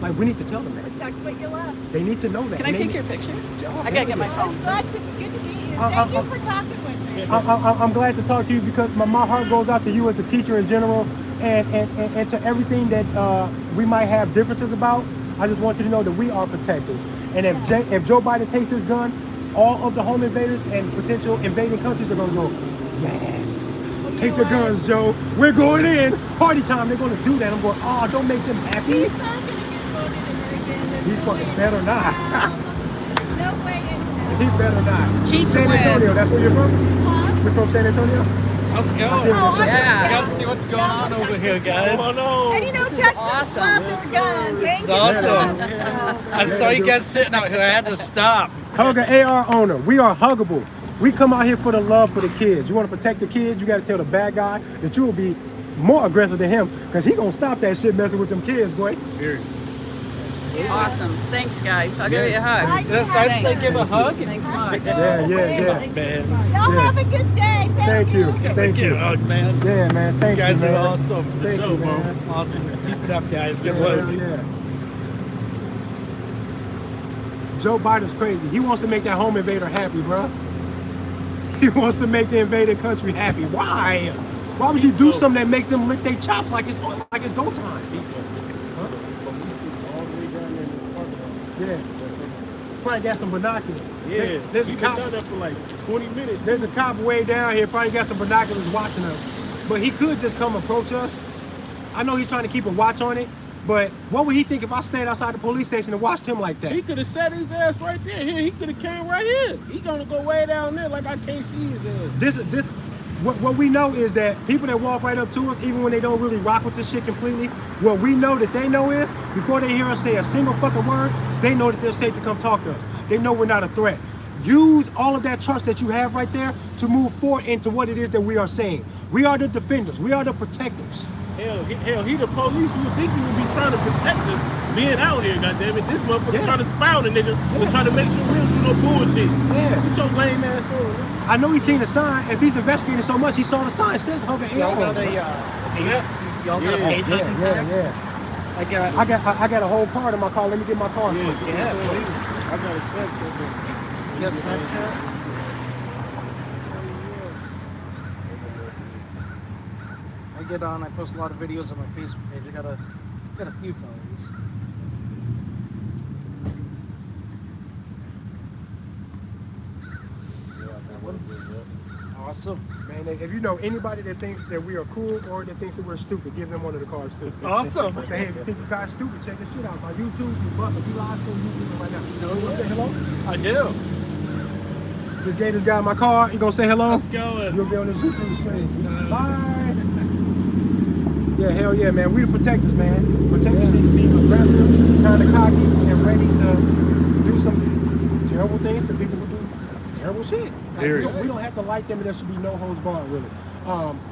Like, we need to tell them that. Protect what you love. They need to know that. Can I And they take your need- picture? Oh, I gotta get my I was phone. glad to get to meet you. Uh, Thank you uh, for talking with me. I'm glad to talk to you, because my heart goes out to you as a teacher in general, and to everything that we might have differences about. I just want you to know that we are protectors. And if Joe Biden takes this gun, all of the home invaders and potential invading countries are going to go, yes, take the guns, Joe. We're going in. Party time. They're going to do that. I'm going, oh, don't make them happy. He's not going to get voted in again. There's He no fucking way. better not. No way in hell. He better not. Cheat to San win. Antonio, that's where you're from? Huh? You're from San Antonio? Let's go. Oh, I'm Yeah. Gotta see what's going on over here, guys. Come on. And you know, This is Texas awesome. love their guns. Thank It's you. awesome. So, I saw you guys sitting out here. I had to stop. Hug an AR owner. We are huggable. We come out here for the love for the kids. You want to protect the kids, you got to tell the bad guy that you will be more aggressive than him, because he going to stop that shit messing with them kids, boy. Awesome. Thanks, guys. I'll give you a hug. Bye. Yes, I'd say give a hug. Thanks much. Yeah. Man, Y'all Yeah. have a good day. Thank you. Thank give a you. hug, man. Yeah, man. You Thank guys you, are man. awesome. Thank you, man. Awesome. Keep it up, guys. Good Yeah, work. hell yeah. Joe Biden's crazy. He wants to make that home invader happy, bro. He wants to make the invaded country happy. Why? Why would you do something that makes them lick their chops like it's go time? Yeah. Probably got some binoculars. Yeah, There's a we've cop. been down there for like 20 minutes. There's a cop way down here. Probably got some binoculars watching us. But he could just come approach us. I know he's trying to keep a watch on it. But what would he think if I stayed outside the police station and watched him like that? He could have sat his ass right there. Here, he could have came right here. He gonna go way down there like I can't see his ass. What we know is that people that walk right up to us, even when they don't really rock with this shit completely, what we know that they know is, before they hear us say a single fucking word, they know that they're safe to come talk to us. They know we're not a threat. Use all of that trust that you have right there to move forward into what it is that we are saying. We are the defenders. We are the protectors. Hell, he the police. You would think he would be trying to protect us being out here, goddammit. This motherfucker trying to spy on a nigga and try to make sure we don't do no bullshit. Yeah. Get your lame ass on, man. I know he's seen the sign. If he's investigating so much, he saw the sign. It says hug an Y'all AR. got a, y'all got a Yeah, page hunting tag? yeah. I got a whole card in my car. Let me get my car. Yeah, quick. Yeah, please. I got a check. You got Snapchat? I get on, I post a lot of videos on my Facebook page. I got a few followers. Awesome. Man, if you know anybody that thinks that we are cool or that thinks that we're stupid, give them one of the cards too. Awesome. Say, hey, if you think this guy's stupid, check this shit out. On YouTube, you buck, if you live stream YouTube right now. You want to say hello? I do. Just gave this guy my card. You gonna say hello? Let's go. You'll be on this YouTube screen. Bye. Yeah, hell yeah, man. We the protectors, man. Protectors need to be aggressive, kind of cocky, and ready to do some terrible things to people who do terrible shit. Like, we don't have to like them, and there should be no holds barred, really.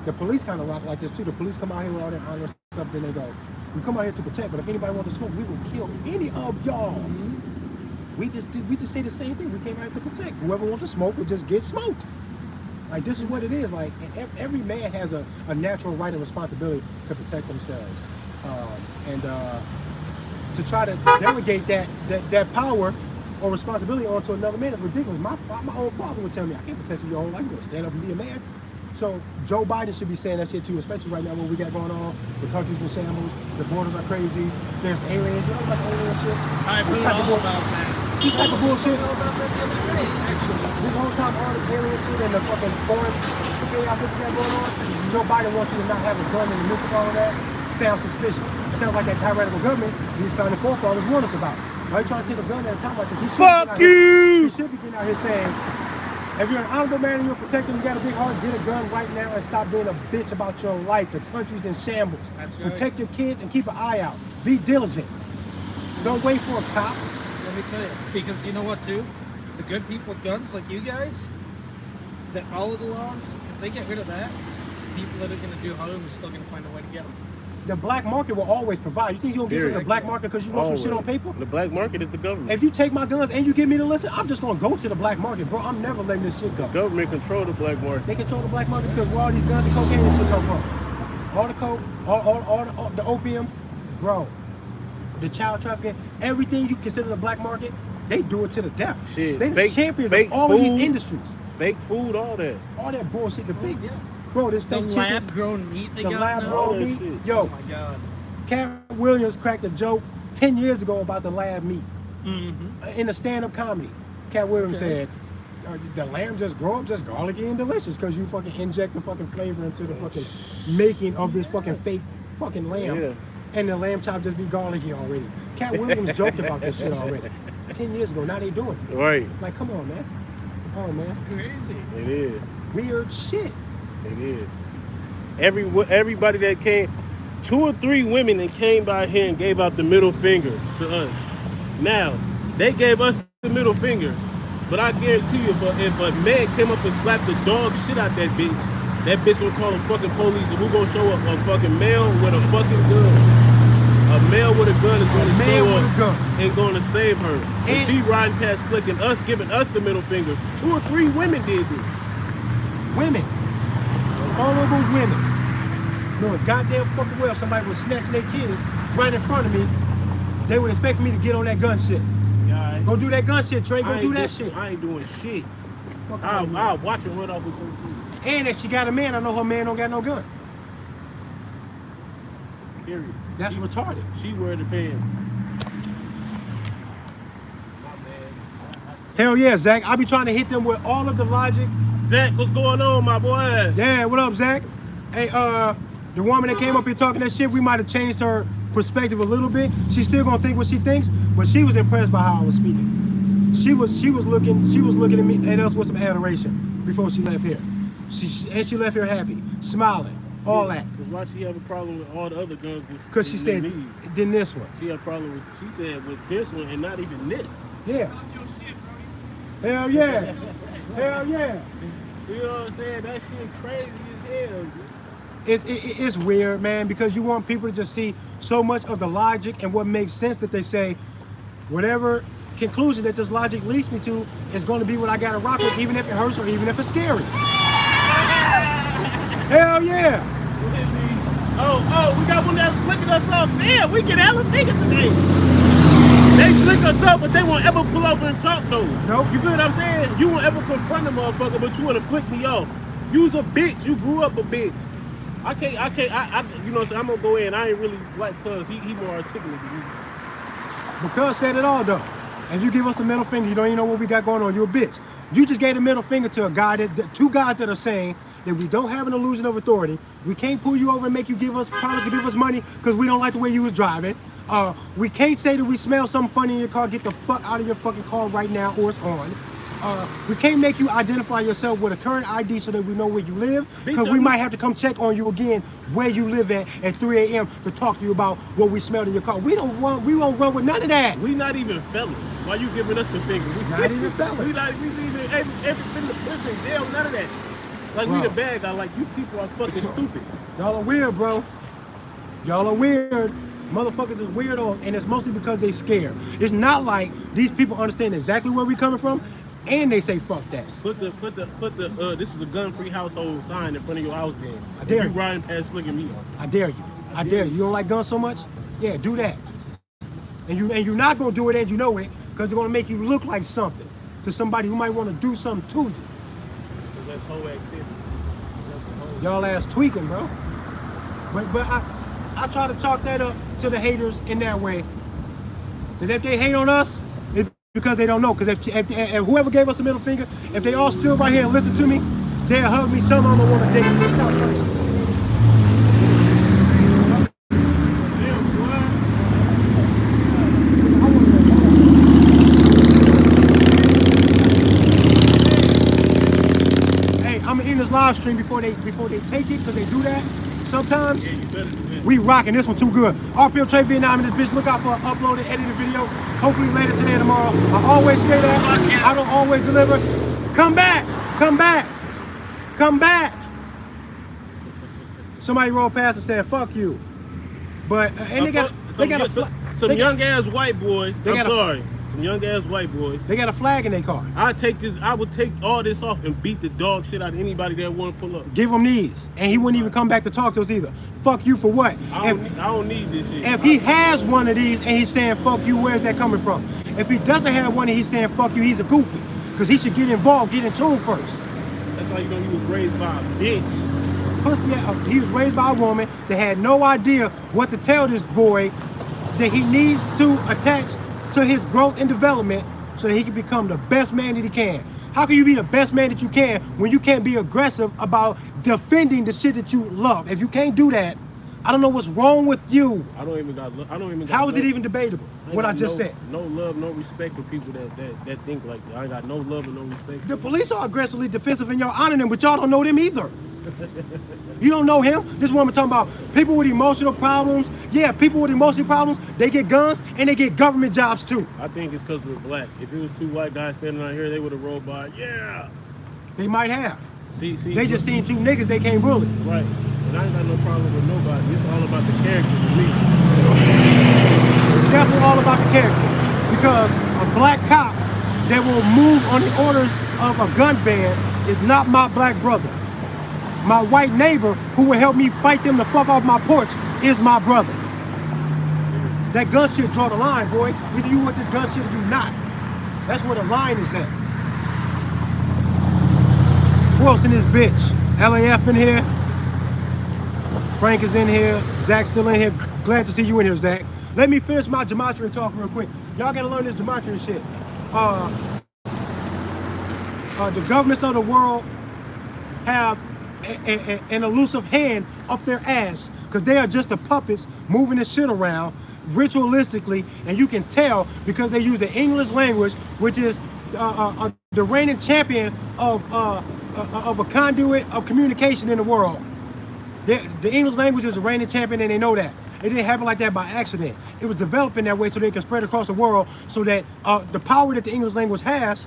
The police kind of rock like this too. The police come out here with all that honest stuff, then they go, we come out here to protect, but if anybody wants to smoke, we will kill any of y'all. We just say the same thing. We came out to protect. Whoever wants to smoke will just get smoked. Like, this is what it is. Like, every man has a natural right and responsibility to protect themselves, and to try to delegate that power or responsibility onto another man is ridiculous. My own father would tell me, I can't protect you your whole life. You gotta stand up and be a man. So Joe Biden should be saying that shit too, especially right now what we got going on. The country's in shambles. The borders are crazy. There's aliens. You know about alien shit? I heard all about that. This type of bullshit. All about that the other day, actually. This whole time, all the alien shit and the fucking foreign shit out there going on, Joe Biden wants you to not have a gun in the midst of all of that. Sounds suspicious. It sounds like that tyrannical government these founding forefathers warned us about. Why are you trying to take a gun at a time like this? Fuck you! He should be getting out here saying, if you're an honorable man and you're protecting, you got a big heart, get a gun right now and stop being a bitch about your life. The country's in shambles. That's right. Protect your kids and keep an eye out. Be diligent. Don't wait for a cop. Let me tell you, because you know what too? The good people with guns like you guys that follow the laws, if they get rid of that, people that are going to do harm are still going to find a way to get them. The black market will always provide. You think you're going to get some of the black market because you want some shit on paper? The black market is the government. If you take my guns and you give me the listen, I'm just going to go to the black market, bro. I'm never letting this shit go. The government control the black market. They control the black market because where all these guns and cocaine and shit come from. All the coke, all the opium, bro. The child trafficking, everything you consider the black market, they do it to the death. Shit, They the fake- champions fake of all food. of these industries. Fake food, all that. All that bullshit, the fake. Yeah. Bro, this The fake chicken, lab-grown meat they the got lab now? grown All that meat. shit. Yo, Oh my god. Cat Williams cracked a joke 10 years ago about the lab meat. Mm-hmm. In a stand-up comedy, Cat Williams said, the lamb just grow up just garlicky and delicious because you fucking inject the fucking flavor into the fucking making of this fucking fake fucking lamb. Yeah. And the lamb chop just be garlicky already. Cat Williams joked about this shit already. 10 years ago, now they doing it. Right. Like, come on, man. Come on, man. Crazy. It is. Weird shit. It is. Everybody that came, 2 or 3 women that came by here and gave out the middle finger to us. Now, they gave us the middle finger, but I guarantee you, if a man came up and slapped the dog shit out that bitch would call the fucking police, and we're gonna show up a fucking male with a fucking gun. A male with a gun is gonna show up and gonna save her. And she riding past flicking us, giving us the middle finger. 2 or 3 women did this. Women. Vulnerable women. Knowing goddamn fucking well somebody was snatching their kids right in front of me, they would expect me to get on that gun shit. Guys, Go do that gun shit, Trey. Go do that shit. I ain't doing shit. Fuck I'll you. watch her run off with some food. And if she got a man, I know her man don't got no gun. Period. That's retarded. She wear the pants. Hell yeah, Zach. I be trying to hit them with all of the logic. Zach, what's going on, my boy? Yeah, what up, Zach? Hey, the woman that came up here talking that shit, we might have changed her perspective a little bit. She's still gonna think what she thinks, but she was impressed by how I was speaking. She was looking at me and us with some adoration before she left here. She left here happy, smiling, all that. Because why she have a problem with all the other guns? Because she said, then this one. She had a problem with, she said, with this one and not even this. Yeah. Hell yeah. Hell yeah. You know what I'm saying? That shit crazy as hell. Dude. it's weird, man, because you want people to just see so much of the logic and what makes sense that they say, whatever conclusion that this logic leads me to is going to be what I got to rock with, even if it hurts or even if it's scary. Hell yeah! Oh, we got one that's flicking us up. Man, we get hella fingers today. They flick us up, but they won't ever pull over and talk though. Nope. You feel what I'm saying? You won't ever confront a motherfucker, but you want to flick me off. You's a bitch. You grew up a bitch. I can't, you know what I'm saying? I'm gonna go in. I ain't really like Cuz. He more articulate than you. Because said it all though. If you give us the middle finger, you don't even know what we got going on. You're a bitch. You just gave the middle finger to a guy two guys that are saying that we don't have an illusion of authority. We can't pull you over and make you promise to give us money because we don't like the way you was driving. We can't say that we smell something funny in your car. Get the fuck out of your fucking car right now, or it's on. We can't make you identify yourself with a current ID so that we know where you live, because we might have to come check on you again where you live at 3 a.m. to talk to you about what we smelled in your car. We won't run with none of that. We not even fellas. Why you giving us the finger? We Not even fellas. We even ever been to prison, jail, none of that. Like Bro. we the bad guy. Like you people are fucking stupid. Y'all are weird, bro. Y'all are weird. Motherfuckers is weirdo, and it's mostly because they scared. It's not like these people understand exactly where we coming from, and they say fuck that. Put the this is a gun-free household sign in front of your house then. I dare you you. riding past flicking me. I dare you. I dare you. You don't like guns so much? Yeah, do that. And you're not gonna do it and you know it, because it's gonna make you look like something to somebody who might want to do something to you. That's whole activity. Y'all ass tweaking, bro. But I try to chalk that up to the haters in that way. That if they hate on us, it's because they don't know. Because if whoever gave us the middle finger, if they all stood right here and listened to me, they'll hug me. Some of them want to dig me. Stop first. I'm gonna end this live stream before they take it, because they do that sometimes. Yeah, you better do that. We rocking this one too good. RPO Trey Vietnam in this bitch. Look out for an uploaded, edited video. Hopefully later today or tomorrow. I always say that. I don't always deliver. Come back. Come back. Come back. Somebody rolled past and said, "Fuck you." But and they got some young ass white boys. They I'm got a- sorry. Some young ass white boys. they got a flag in their car. I would take all this off and beat the dog shit out of anybody that want to pull up. Give him these, and he wouldn't even come back to talk to us either. Fuck you for what? I don't need this shit. If he has one of these and he's saying fuck you, where's that coming from? If he doesn't have one and he's saying fuck you, he's a goofy. Because he should get involved, get in tune first. That's how you know he was raised by a bitch. Pussy, he was raised by a woman that had no idea what to tell this boy that he needs to attach to his growth and development so that he can become the best man that he can. How can you be the best man that you can when you can't be aggressive about defending the shit that you love? If you can't do that, I don't know what's wrong with you. I don't even got. How is it even debatable? What I just said. No love, no respect for people that think like that. I ain't got no love and no respect. The police are aggressively defensive and y'all honor them, but y'all don't know them either. You don't know him. This woman talking about people with emotional problems. Yeah, people with emotional problems, they get guns and they get government jobs too. I think it's because we're black. If it was two white guys standing out here, they would have rolled by. Yeah. They might have. See, They just seen two niggas they can't bully. right. And I ain't got no problem with nobody. It's all about the character for me. It's definitely all about the character. Because a black cop that will move on the orders of a gun ban is not my black brother. My white neighbor who will help me fight them the fuck off my porch is my brother. That gun shit draw the line, boy. Either you want this gun shit or you not. That's where the line is at. Who else in this bitch? LAF in here. Frank is in here. Zach's still in here. Glad to see you in here, Zach. Let me finish my gematria talk real quick. Y'all gotta learn this gematria shit. The governments of the world have an elusive hand up their ass because they are just the puppets moving this shit around ritualistically, and you can tell because they use the English language, which is the reigning champion of a conduit of communication in the world. The English language is the reigning champion, and they know that. It didn't happen like that by accident. It was developing that way so they can spread across the world, so that the power that the English language has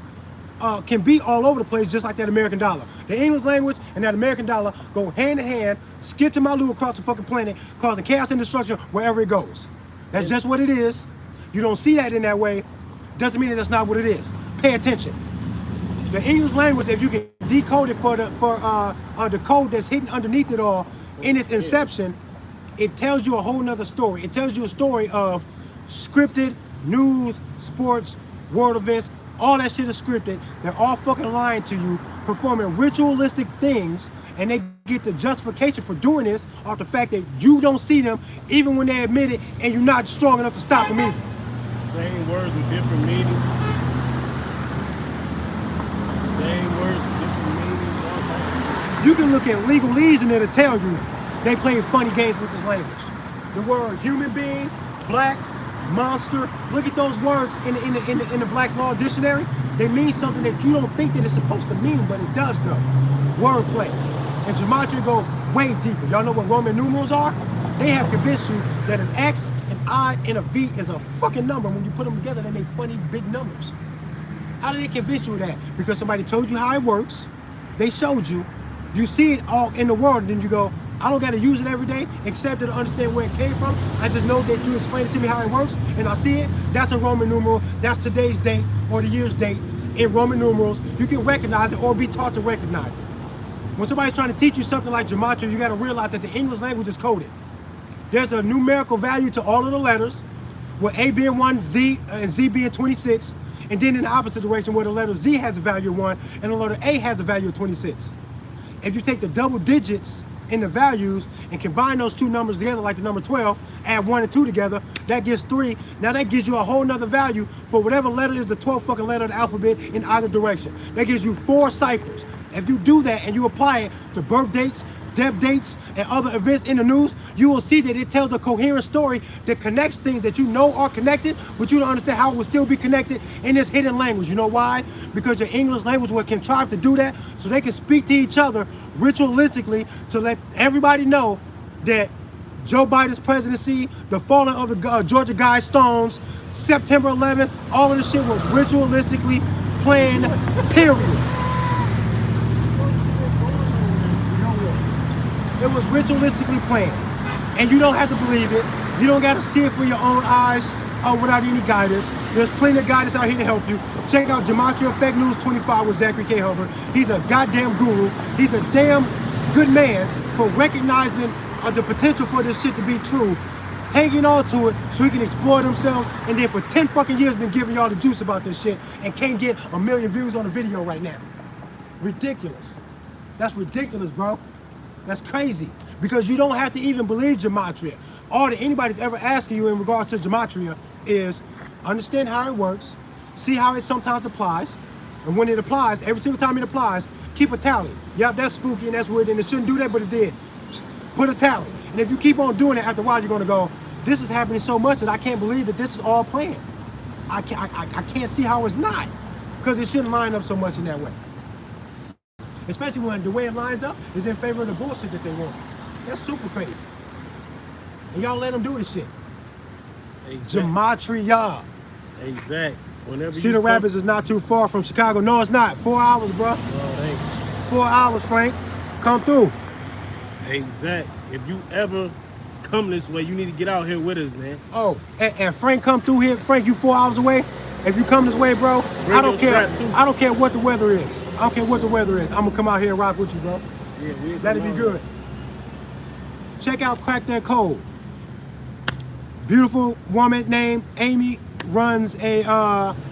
can be all over the place, just like that American dollar. The English language and that American dollar go hand in hand, skip to Malu across the fucking planet, causing chaos and destruction wherever it goes. That's just what it is. You don't see that in that way, doesn't mean that that's not what it is. Pay attention. The English language, if you can decode it for the code that's hidden underneath it all in its inception, it tells you a whole nother story. It tells you a story of scripted news, sports, world events. All that shit is scripted. They're all fucking lying to you, performing ritualistic things, and they get the justification for doing this off the fact that you don't see them even when they admit it, and you're not strong enough to stop them either. Same words with different meanings. Same words with different meanings. You can look at legalese and it'll tell you they play funny games with this language. The word human being, black, monster. Look at those words in the Black Law Dictionary. They mean something that you don't think that it's supposed to mean, but it does though. Wordplay. And gematria go way deeper. Y'all know what Roman numerals are? They have convinced you that an X, an I, and a V is a fucking number. When you put them together, they make funny big numbers. How did they convince you of that? Because somebody told you how it works. They showed you. You see it all in the world, and then you go, I don't got to use it every day, except to understand where it came from. I just know that you explained it to me how it works, and I see it. That's a Roman numeral. That's today's date or the year's date in Roman numerals. You can recognize it or be taught to recognize it. When somebody's trying to teach you something like gematria, you got to realize that the English language is coded. There's a numerical value to all of the letters, with A being 1, Z, and Z being 26, and then in the opposite direction where the letter Z has a value of 1 and the letter A has a value of 26. If you take the double digits in the values and combine those two numbers together, like the number 12, add 1 and 2 together, that gives 3. Now that gives you a whole nother value for whatever letter is the 12th fucking letter of the alphabet in either direction. That gives you 4 ciphers. If you do that and you apply it to birth dates, death dates, and other events in the news, you will see that it tells a coherent story that connects things that you know are connected, but you don't understand how it will still be connected in this hidden language. You know why? Because your English language will contrive to do that so they can speak to each other ritualistically to let everybody know that Joe Biden's presidency, the falling of the Georgia Guidestones, September 11th, all of this shit was ritualistically planned, period. It was ritualistically planned. And you don't have to believe it. You don't got to see it for your own eyes or without any guidance. There's plenty of guidance out here to help you. Check out Gematria Fake News 25 with Zachary K. Hubbard. He's a goddamn guru. He's a damn good man for recognizing the potential for this shit to be true, hanging on to it so he can explore themselves, and then for 10 fucking years been giving y'all the juice about this shit and can't get 1 million views on a video right now. Ridiculous. That's ridiculous, bro. That's crazy, because you don't have to even believe gematria. All that anybody's ever asking you in regards to gematria is understand how it works, see how it sometimes applies, and when it applies, every single time it applies, keep a tally. Yep, that's spooky and that's weird and it shouldn't do that, but it did. Put a tally. And if you keep on doing it, after a while you're gonna go, this is happening so much that I can't believe that this is all planned. I can't see how it's not, because it shouldn't line up so much in that way. Especially when the way it lines up is in favor of the bullshit that they want. That's super crazy. And y'all let them do this shit. Exactly. Gematria. Exactly. Whenever Cedar Rapids is not too far from Chicago. No, it's not. 4 hours, bro. Oh, 4 hours, Frank. Come through. exactly. If you ever come this way, you need to get out here with us, man. Oh, and Frank come through here. Frank, you 4 hours away. If you come this way, bro, I don't care. I don't care what the weather is. I don't care what the weather is. I'm gonna come out here and rock with you, bro. Yeah, that'd be good. Check out Crack That Code. Beautiful woman named Amy runs a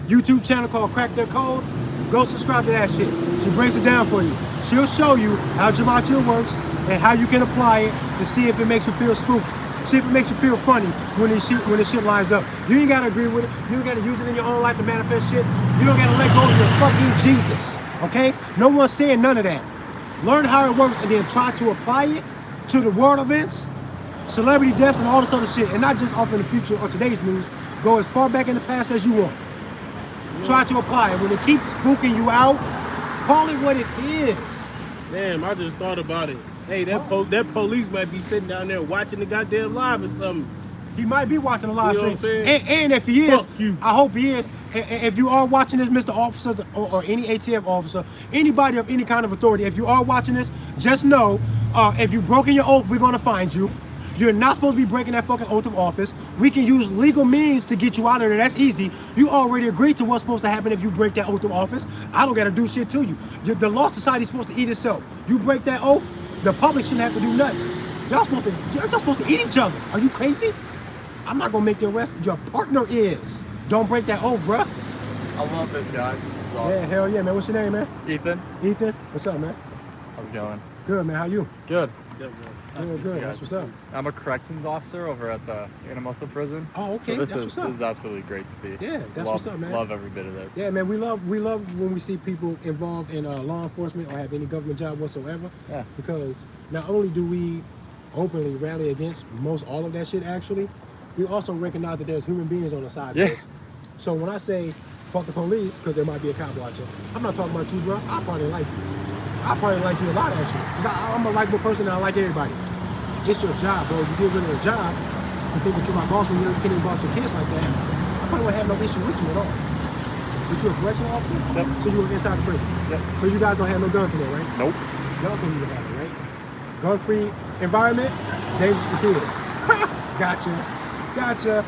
YouTube channel called Crack That Code. Go subscribe to that shit. She breaks it down for you. She'll show you how gematria works and how you can apply it to see if it makes you feel spooky. See if it makes you feel funny when this shit lines up. You ain't gotta agree with it. You ain't gotta use it in your own life to manifest shit. You don't gotta let go of your fucking Jesus. Okay? No one's saying none of that. Learn how it works and then try to apply it to the world events, celebrity deaths, and all this other shit. And not just off in the future or today's news. Go as far back in the past as you want. Try to apply it. When it keeps spooking you out, call it what it is. Damn, I just thought about it. Hey, that police might be sitting down there watching the goddamn live or something. He might be watching the live You know what stream. I'm saying? And if he is, Fuck you. I hope he is. If you are watching this, Mr. Officers or any ATF officer, anybody of any kind of authority, if you are watching this, just know if you've broken your oath, we're going to find you. You're not supposed to be breaking that fucking oath of office. We can use legal means to get you out of there. That's easy. You already agreed to what's supposed to happen if you break that oath of office. I don't got to do shit to you. The law society's supposed to eat itself. You break that oath, the public shouldn't have to do nothing. Y'all supposed to eat each other. Are you crazy? I'm not gonna make the arrest. Your partner is. Don't break that oath, bruh. I love this guy. He's awesome. Yeah, hell yeah, man. What's your name, man? Ethan, Ethan. What's up, man? how's it going? Good, man. How you? Good. Good. That's what's up. I'm a corrections officer over at the Motha prison. Oh, okay. So this That's is what's up. this is absolutely great to see. Yeah, that's what's up, man. Love every bit of this. Yeah, man. We love when we see people involved in law enforcement or have any government job whatsoever. Yeah. Because not only do we openly rally against most all of that shit, actually, we also recognize that there's human beings on the side Yeah. of this. So when I say fuck the police because there might be a cop watching, I'm not talking about you, bro. I probably like you. I probably like you a lot, actually. Because I'm a likable person and I like everybody. It's your job, bro. You get rid of the job, you think that you're my boss when you can't even boss your kids like that. I probably won't have no issue with you at all. But you're a correctional officer? Yep. So you were inside the prison? Yep. So you guys don't have no guns in there, right? Nope. Y'all don't even have it, right? Gun-free environment, dangerous for kids. Gotcha.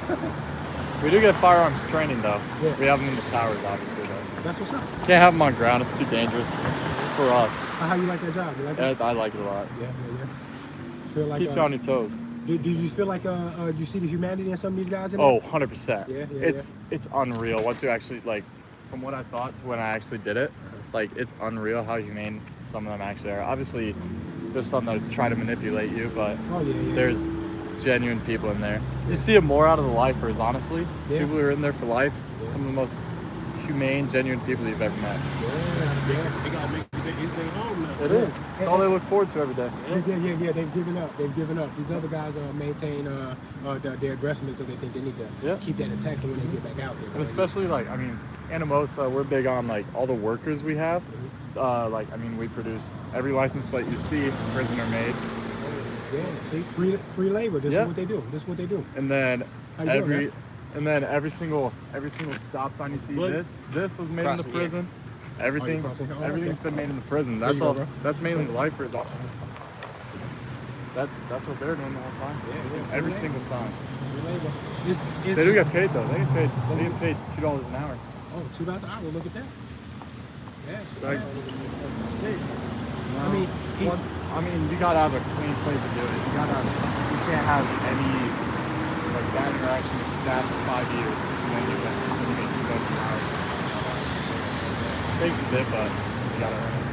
We do get firearms training though. Yeah. We have them in the towers, obviously. Though. That's what's up. Can't have them on ground. It's too dangerous for us. How you like that job? You like it? I like it a lot. Yeah. Feel like Keeps you on your toes. do you feel like you see the humanity in some of these guys in Oh, there? 100%. Yeah, It's unreal once you actually like, from what I thought to when I actually did it, like it's unreal how humane some of them actually are. Obviously, there's some that try to manipulate you, but Oh yeah. there's genuine people in there. You see it more out of the lifers, honestly. Yeah. People who are in there for life. Yeah. Some of the most humane, genuine people you've ever met. Yeah. They gotta make anything home now. It is. It's all they look forward to every day. Yeah. They've given up. These other guys maintain their aggressiveness because they think they need to Yeah. keep that intact when they get back out there. And especially like, I mean, Anamosa, we're big on like all the workers we have. We produce every license plate you see, prisoner made. Yeah, see, free labor. This Yeah. is what they do. And then How you doing, every single stop sign you see, What? this was made in the Crossing, prison. Everything, Oh, you crossing? Oh, everything's okay. been made in the prison. There That's you go, all. bro. That's mainly lifers. That's what they're doing the whole time. Yeah, Every free single sign. labor. They do get paid though. They get paid $2 an hour. Oh, $2 an hour. Look at that. Yeah. Like, I mean, you gotta have a clean slate to do it. You can't have any like bad interaction with staff for 5 years, and then you make $2 an hour. Takes a bit, but you gotta earn it.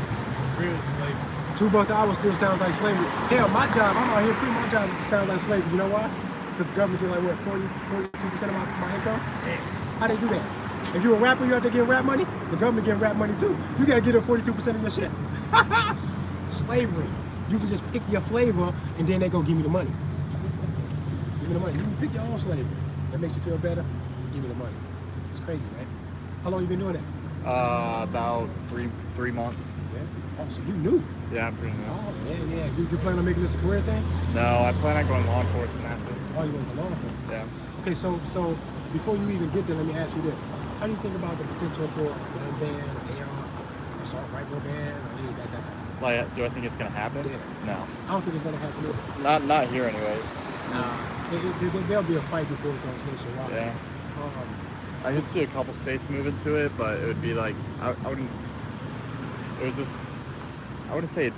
Real slave. $2 an hour still sounds like slavery. Hell, my job, I'm out here free. My job sounds like slavery. You know why? Because the government get like what, 42% of my income? How they do that? If you're a rapper, you have to get rap money. The government get rap money too. You gotta get them 42% of your shit. Slavery. You can just pick your flavor and then they go give me the money. Give me the money. You can pick your own slavery. That makes you feel better. Give me the money. It's crazy, man. How long you been doing that? About three months. Yeah. Oh, so you knew. Yeah, I'm pretty new. Oh, yeah. You plan on making this a career thing? No, I plan on going law enforcement after. Oh, you want to law enforcement? Yeah. Okay, so before you even get there, let me ask you this. How do you think about the potential for a gun ban, an AR, assault rifle ban, or any of that type of thing? Like, do I think it's gonna happen? Yeah. No. I don't think it's going to happen either. Not here, anyways. There'll be a fight before it goes nationwide. Yeah. Um, I could see a couple states moving to it, but it would be like I wouldn't. It would just. I wouldn't say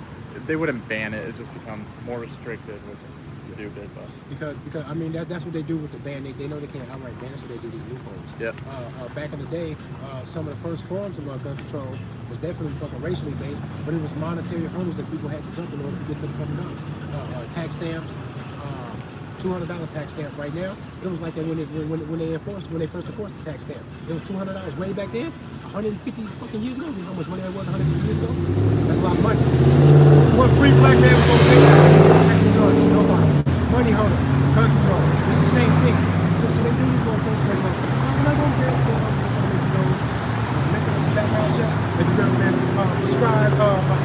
they wouldn't ban it. It just becomes more restricted, which is stupid. But because I mean that's what they do with the ban. They know they can't outright ban, so they do these loopholes. Yep. Back in the day, some of the first forms of gun control was definitely fucking racially based, but it was monetary hurdles that people had to jump in order to get to the fucking guns. Tax stamps, $200 tax stamp right now. It was like that when they first enforced the tax stamp. It was $200 way back then. 150 fucking years ago. You know how much money that was 150 years ago? That's a lot of money. What free black man was gonna take that? Nobody. Money hunter, gun control. It's the same thing. So they do these little things like, I'm not gonna get it. I'm just gonna make you go mental background check. If you ever been prescribed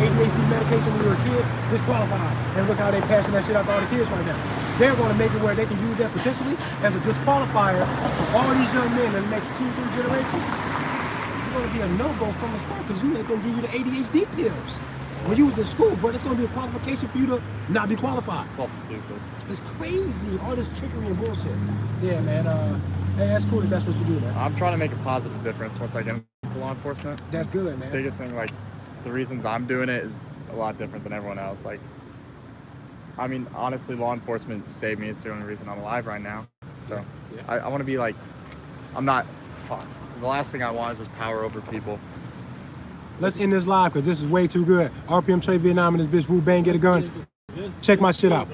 ADHD medication when you were a kid, disqualified. And look how they passing that shit out to all the kids right now. they're going to make it where they can use that potentially as a disqualifier for all these young men in the next 2-3 generations. It's going to be a no-go from the start because you ain't going to give you the ADHD pills. When you was in school, but it's going to be a qualification for you to not be qualified. It's all stupid. It's crazy, all this trickery and bullshit. Yeah, man. Hey, that's cool if that's what you do, man. I'm trying to make a positive difference once I get into law enforcement. That's good, man. The biggest thing, like, the reasons I'm doing it is a lot different than everyone else. Like, I mean, honestly, law enforcement saved me. It's the only reason I'm alive right now. So, Yeah. I want to be like, I'm not, fuck. The last thing I want is just power over people. Let's end this live because this is way too good. RPM Trey Vietnam and this bitch Wu Bang get a gun. Check my shit out.